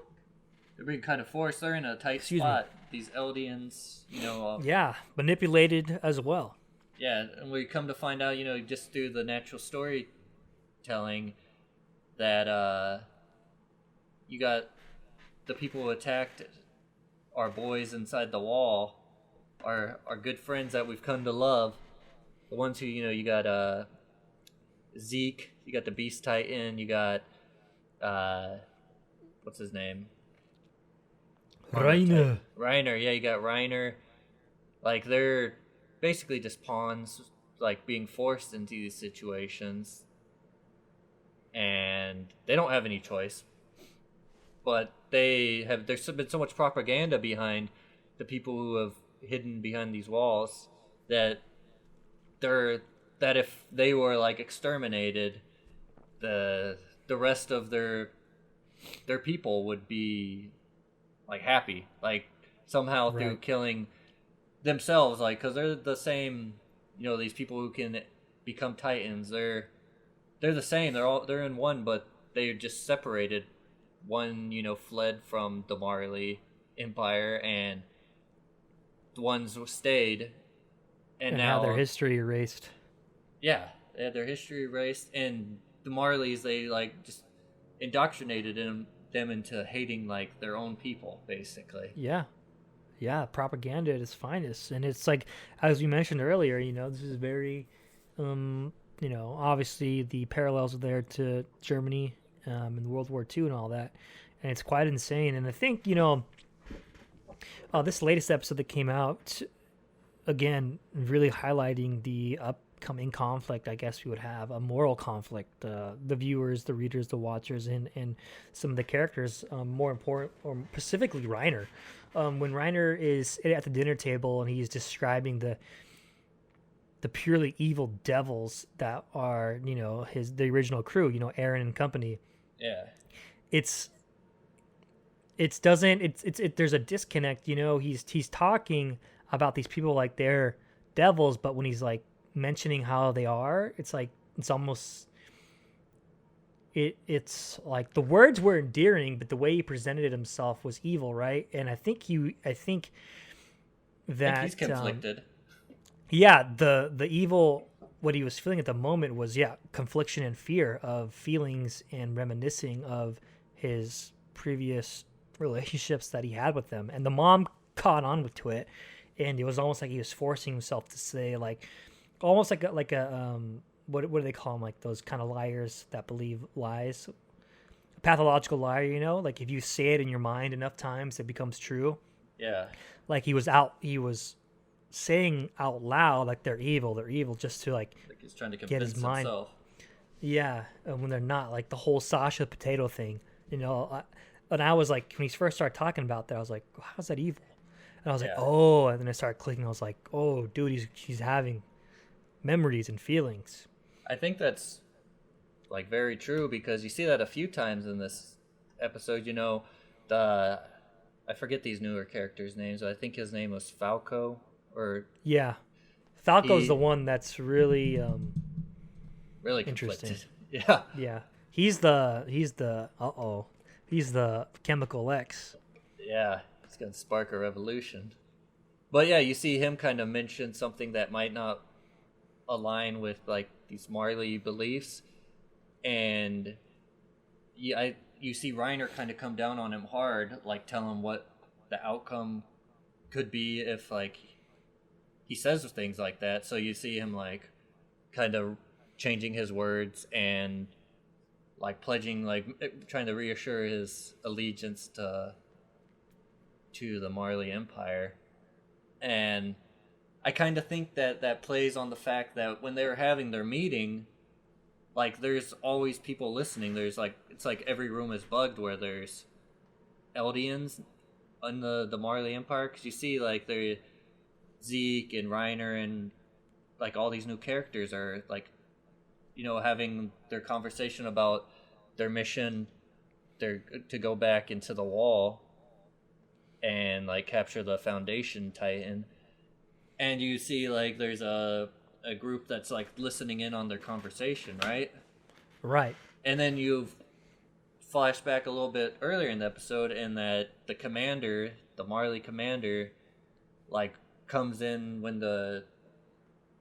they're being kind of forced. They're in a tight Excuse spot. These Eldians, Yeah, manipulated as well. Yeah, and we come to find out, just through the natural storytelling, that you got the people who attacked our boys inside the wall, our good friends that we've come to love. The ones who, you got Zeke, you got the Beast Titan, you got what's his name? Reiner. Reiner, yeah, you got Reiner. Like, they're basically just pawns, like, being forced into these situations. And they don't have any choice. But there's been so much propaganda behind the people who have hidden behind these walls that if they were, like, exterminated, the rest of their people would be, like, happy, like, somehow through killing themselves, like, because they're the same, these people who can become titans, they're the same, they're in one, but they're just separated. One, fled from the Marley Empire, and the ones who stayed, and now their history erased. Yeah, they had their history erased, and the Marleys, they, like, just indoctrinated them into hating, like, their own people, basically. Yeah, propaganda at its finest. And it's like, as we mentioned earlier, this is very, obviously the parallels are there to Germany in World War II and all that. And it's quite insane. And I think, this latest episode that came out, again, really highlighting the upcoming conflict, I guess we would have, a moral conflict. The viewers, the readers, the watchers, and some of the characters, more important, or specifically Reiner. When Reiner is at the dinner table and he's describing the purely evil devils that are, the original crew, Aaron and company. Yeah. There's a disconnect, he's talking about these people like they're devils, but when he's, like, mentioning how they are, it's like, it's almost, it's like the words were endearing, but the way he presented it himself was evil, right? And I think that he's conflicted. The evil, what he was feeling at the moment was confliction and fear of feelings and reminiscing of his previous relationships that he had with them. And the mom caught on to it, and it was almost like he was forcing himself to say, like, almost like a what do they call them, like those kind of liars that believe lies, a pathological liar, like if you say it in your mind enough times it becomes true. Yeah, like he was saying out loud, like they're evil, just to like he's trying to get convince his mind. himself. Yeah, and when they're not, like the whole Sasha potato thing, and I was like, when he first started talking about that, I was like, how's that evil? And I was like, oh, and then I started clicking. I was like, oh, dude, he's having memories and feelings. I think that's, like, very true, because you see that a few times in this episode. I forget these newer characters' names. I think his name was Falco, or Falco's the one that's really really interesting. Conflicted. Yeah. He's the Chemical X. Yeah, it's gonna spark a revolution. But yeah, you see him kind of mention something that might not align with, like, these Marley beliefs, and you see Reiner kind of come down on him hard, like tell him what the outcome could be if, like, he says things like that. So you see him, like, kind of changing his words and, like, pledging, like, trying to reassure his allegiance to the Marley Empire. And I kind of think that plays on the fact that when they were having their meeting, like, there's always people listening. There's, like, it's like every room is bugged where there's Eldians in the Marley Empire, because you see, like, there Zeke and Reiner and, like, all these new characters are, like, having their conversation about their mission, to go back into the wall and, like, capture the Foundation Titan. And you see, like, there's a group that's, like, listening in on their conversation, right? Right. And then you flashback a little bit earlier in the episode, and that the commander, the Marley commander, like comes in when the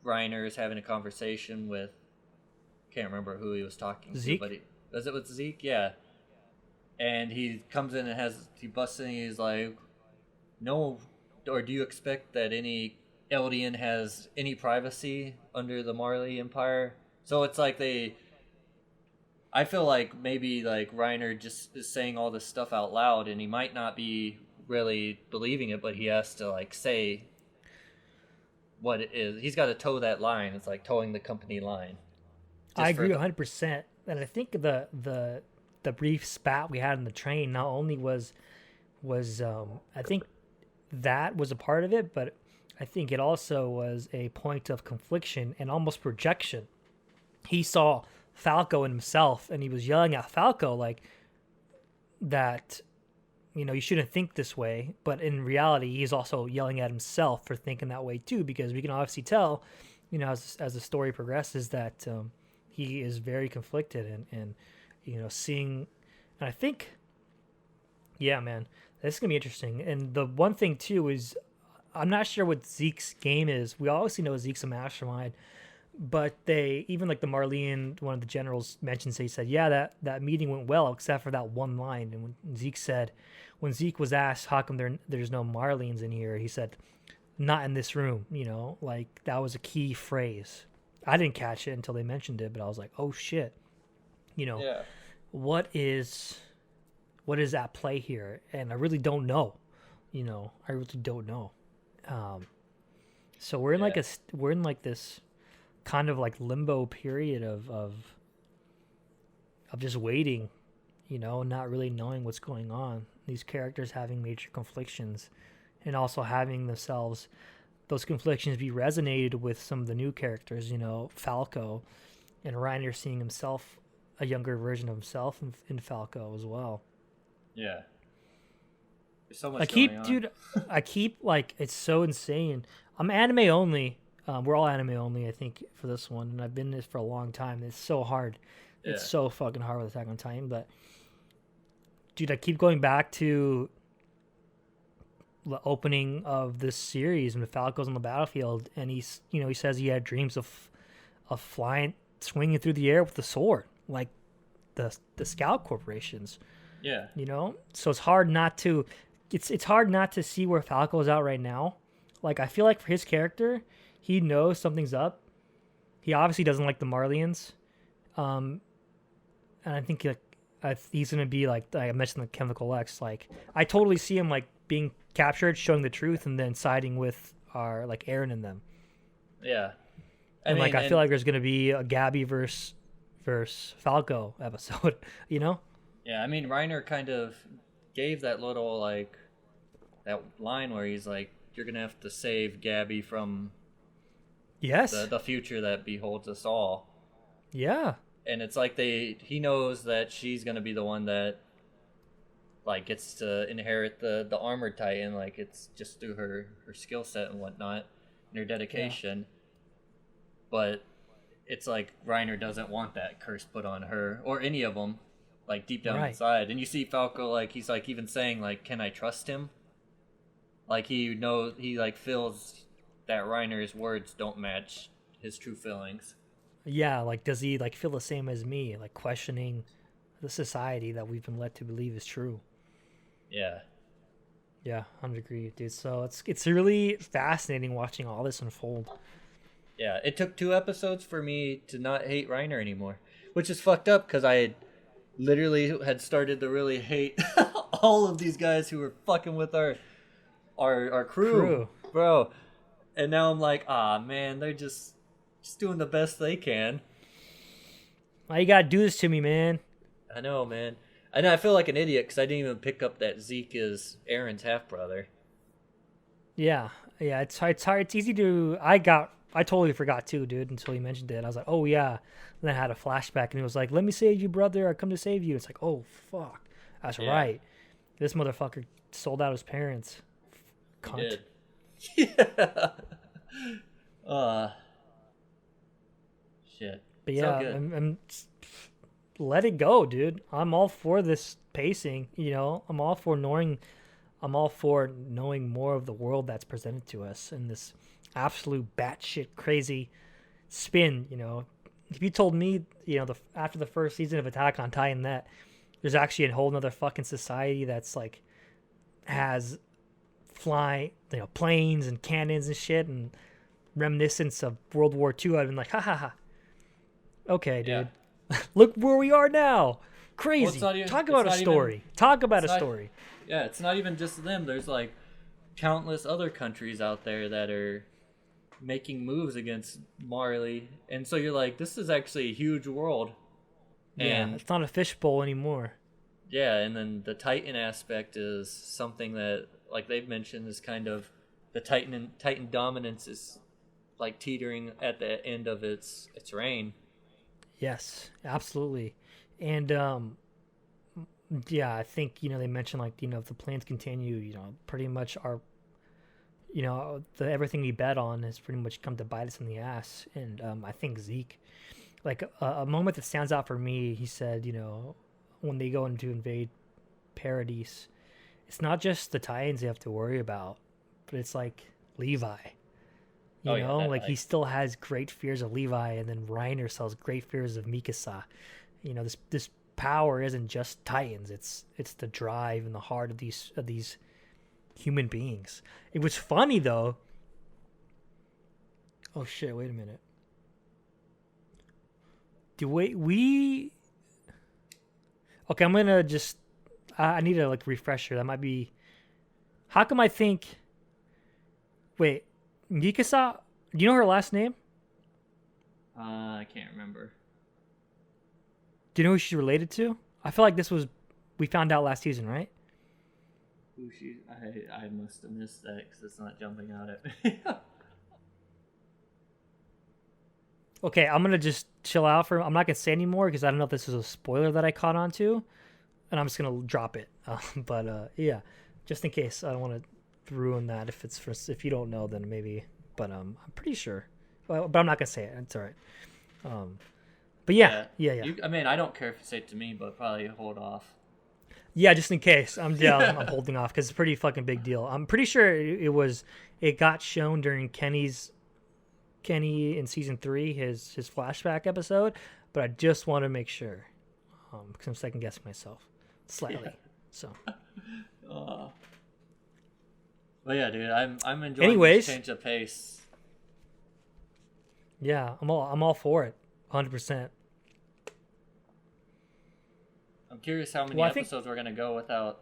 Reiner is having a conversation with, can't remember who he was talking Zeke? to, but was it with Zeke? Yeah. And he comes in and he busts in and he's like, no, or do you expect that any Eldian has any privacy under the Marley Empire? So it's like I feel like maybe like Reiner just is saying all this stuff out loud, and he might not be really believing it, but he has to like say what it is. He's got to toe that line. It's like towing the company line. I agree 100%. And I think the brief spat we had in the train not only was I think that was a part of it, but I think it also was a point of confliction and almost projection. He saw Falco in himself, and he was yelling at Falco like that, you know, you shouldn't think this way. But in reality, he's also yelling at himself for thinking that way too, because we can obviously tell, you know, as the story progresses that he is very conflicted and you know, seeing, and I think, yeah, man, this is gonna be interesting. And the one thing too is, I'm not sure what Zeke's game is. We obviously know Zeke's a mastermind, but they, even like the Marleyan, one of the generals mentions, he said, yeah, that meeting went well, except for that one line. And when Zeke was asked, how come there's no Marleyans in here? He said, not in this room, you know, like that was a key phrase. I didn't catch it until they mentioned it, but I was like, oh shit, you know, Yeah. what is at play here? And I really don't know, you know, I really don't know. So we're in like this kind of like limbo period of just waiting, you know, not really knowing what's going on. These characters having major conflictions, and also having themselves, those conflictions be resonated with some of the new characters, you know, Falco, and Reiner seeing himself, a younger version of himself in Falco as well. Yeah. There's so much going on. Dude, I keep like, it's so insane. I'm anime only. We're all anime only, I think, for this one, and I've been in this for a long time. It's so hard. Yeah. It's so fucking hard with Attack on Titan, but dude, I keep going back to the opening of this series when Falco's on the battlefield, and he says he had dreams of flying, swinging through the air with the sword, like the Scout corporations. Yeah. You know, so it's hard not to see where Falco is at right now. Like, I feel like for his character, he knows something's up. He obviously doesn't like the Marleyans, and I think he's gonna be like I mentioned the Chemical X. Like, I totally see him like being captured, showing the truth, and then siding with our like Eren and them. Yeah. I feel like there's gonna be a Gabby versus Falco episode. You know? Yeah, I mean, Reiner kind of gave that little like that line where he's like, "You're gonna have to save Gabby from the future that beholds us all." Yeah. And it's like he knows that she's gonna be the one that like gets to inherit the armored Titan, like it's just through her skill set and whatnot and her dedication. Yeah. But it's like Reiner doesn't want that curse put on her or any of them, like deep down inside. And you see Falco, like he's like even saying like, "Can I trust him?" Like he like feels that Reiner's words don't match his true feelings. Yeah, like does he like feel the same as me, like questioning the society that we've been led to believe is true? Yeah. Yeah, 100% agree, dude. So it's really fascinating watching all this unfold. Yeah, it took 2 episodes for me to not hate Reiner anymore, which is fucked up because I literally had started to really hate all of these guys who were fucking with our crew, bro. And now I'm like, man, they're just doing the best they can. Why you gotta do this to me, man? I know, man. I know I feel like an idiot because I didn't even pick up that Zeke is Aaron's half brother. Yeah, it's hard. It's easy to. I totally forgot too, dude, until you mentioned it. I was like, oh yeah. And then I had a flashback, and he was like, "Let me save you, brother. I come to save you." It's like, oh fuck, that's right. This motherfucker sold out his parents. Cunt. He did. Yeah. Shit. But yeah, I'm let it go, dude. I'm all for this pacing. I'm all for knowing more of the world that's presented to us in this absolute batshit crazy spin. If you told me, after the first season of Attack on Titan that there's actually a whole nother fucking society that's like has planes and cannons and shit and reminiscence of World War II, I'd been like, ha ha ha. Okay, dude. Yeah. Look where we are now. Crazy. Well, Talk about a story. Yeah, it's not even just them. There's like countless other countries out there that are making moves against Marley, and so you're like, this is actually a huge world. And it's not a fishbowl anymore. Yeah, and then the Titan aspect is something that, like they've mentioned, is kind of the Titan dominance is like teetering at the end of its reign. Yes, absolutely. And I think they mentioned like if the plans continue, pretty much our everything we bet on has pretty much come to bite us in the ass. And I think Zeke, like a moment that stands out for me, he said, when they go in to invade Paradise, it's not just the Titans they have to worry about, but it's like Levi. He still has great fears of Levi, and then Reiner still has great fears of Mikasa. This power isn't just Titans; it's the drive and the heart of these human beings. It was funny though. Oh shit! Wait a minute. Okay, I'm gonna just. I need a refresher. That might be. How come I think? Wait, Mikasa. Do you know her last name? I can't remember. Do you know who she's related to? I feel like we found out last season, right? Who she? I must have missed that because it's not jumping out at me. Okay, I'm gonna just chill out I'm not gonna say anymore because I don't know if this is a spoiler that I caught on to, and I'm just gonna drop it. Yeah, just in case I don't want to ruin that. If you don't know, then maybe. But I'm pretty sure. But I'm not gonna say it. It's all right. But yeah. I don't care if you say it to me, but probably hold off. Yeah, just in case. I'm holding off because it's a pretty fucking big deal. I'm pretty sure it got shown during Kenny in season 3, his flashback episode, but I just want to make sure because I'm second guessing myself slightly. Yeah. So. Well, yeah, dude, I'm enjoying this change of pace. Yeah, I'm all for it, 100%. I'm curious how many episodes we're gonna go without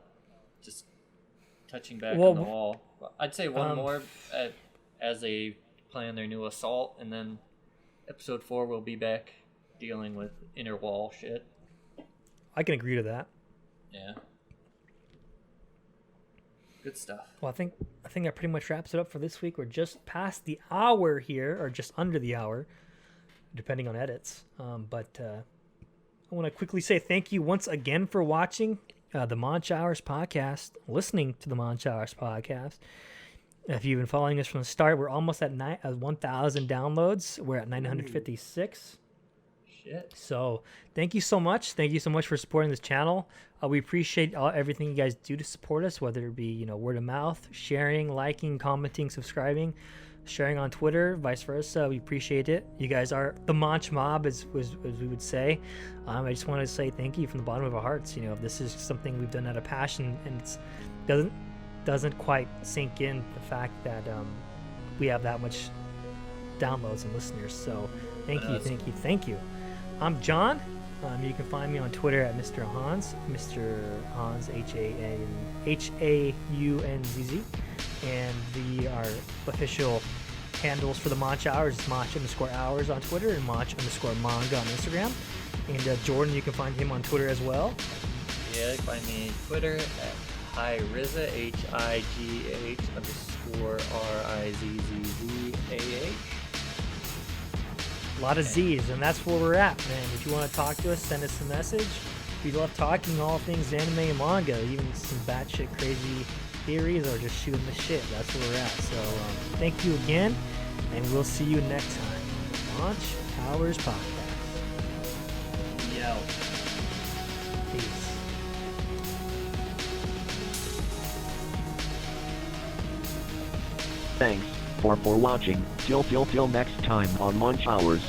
just touching back on the wall. I'd say one more as they plan their new assault, and then episode 4 will be back dealing with inner wall shit. I can agree to that. Yeah. Good stuff. Well, I think that pretty much wraps it up for this week. We're just past the hour here, or just under the hour, depending on edits. But I want to quickly say thank you once again for watching the Monch Hours Podcast, listening to the Monch Hours Podcast. If you've been following us from the start, we're almost at 1,000 downloads. We're at 956. Shit. So thank you so much. Thank you so much for supporting this channel. We appreciate everything you guys do to support us, whether it be word of mouth, sharing, liking, commenting, subscribing, sharing on Twitter, vice versa. We appreciate it. You guys are the Monch Mob, as we would say. I just want to say thank you from the bottom of our hearts. This is something we've done out of passion, and it doesn't quite sink in the fact that we have that much downloads and listeners. So thank you. I'm John. You can find me on Twitter at Mr. Hans, Mr. Hans, Haunzz, and our official handles for the Monch Hours is Monch_hours on Twitter and Monch_manga on Instagram. And Jordan, you can find him on Twitter as well. Yeah, you can find me on Twitter at HiGhRizza, HiGH_RIZZZAH. A lot of Z's, and that's where we're at, man. If you want to talk to us, send us a message. We love talking all things anime and manga, even some batshit crazy theories or just shooting the shit. That's where we're at. So thank you again, and we'll see you next time. Monch Hours Podcast. Yo. Thanks for watching. Till next time on Monch Hours.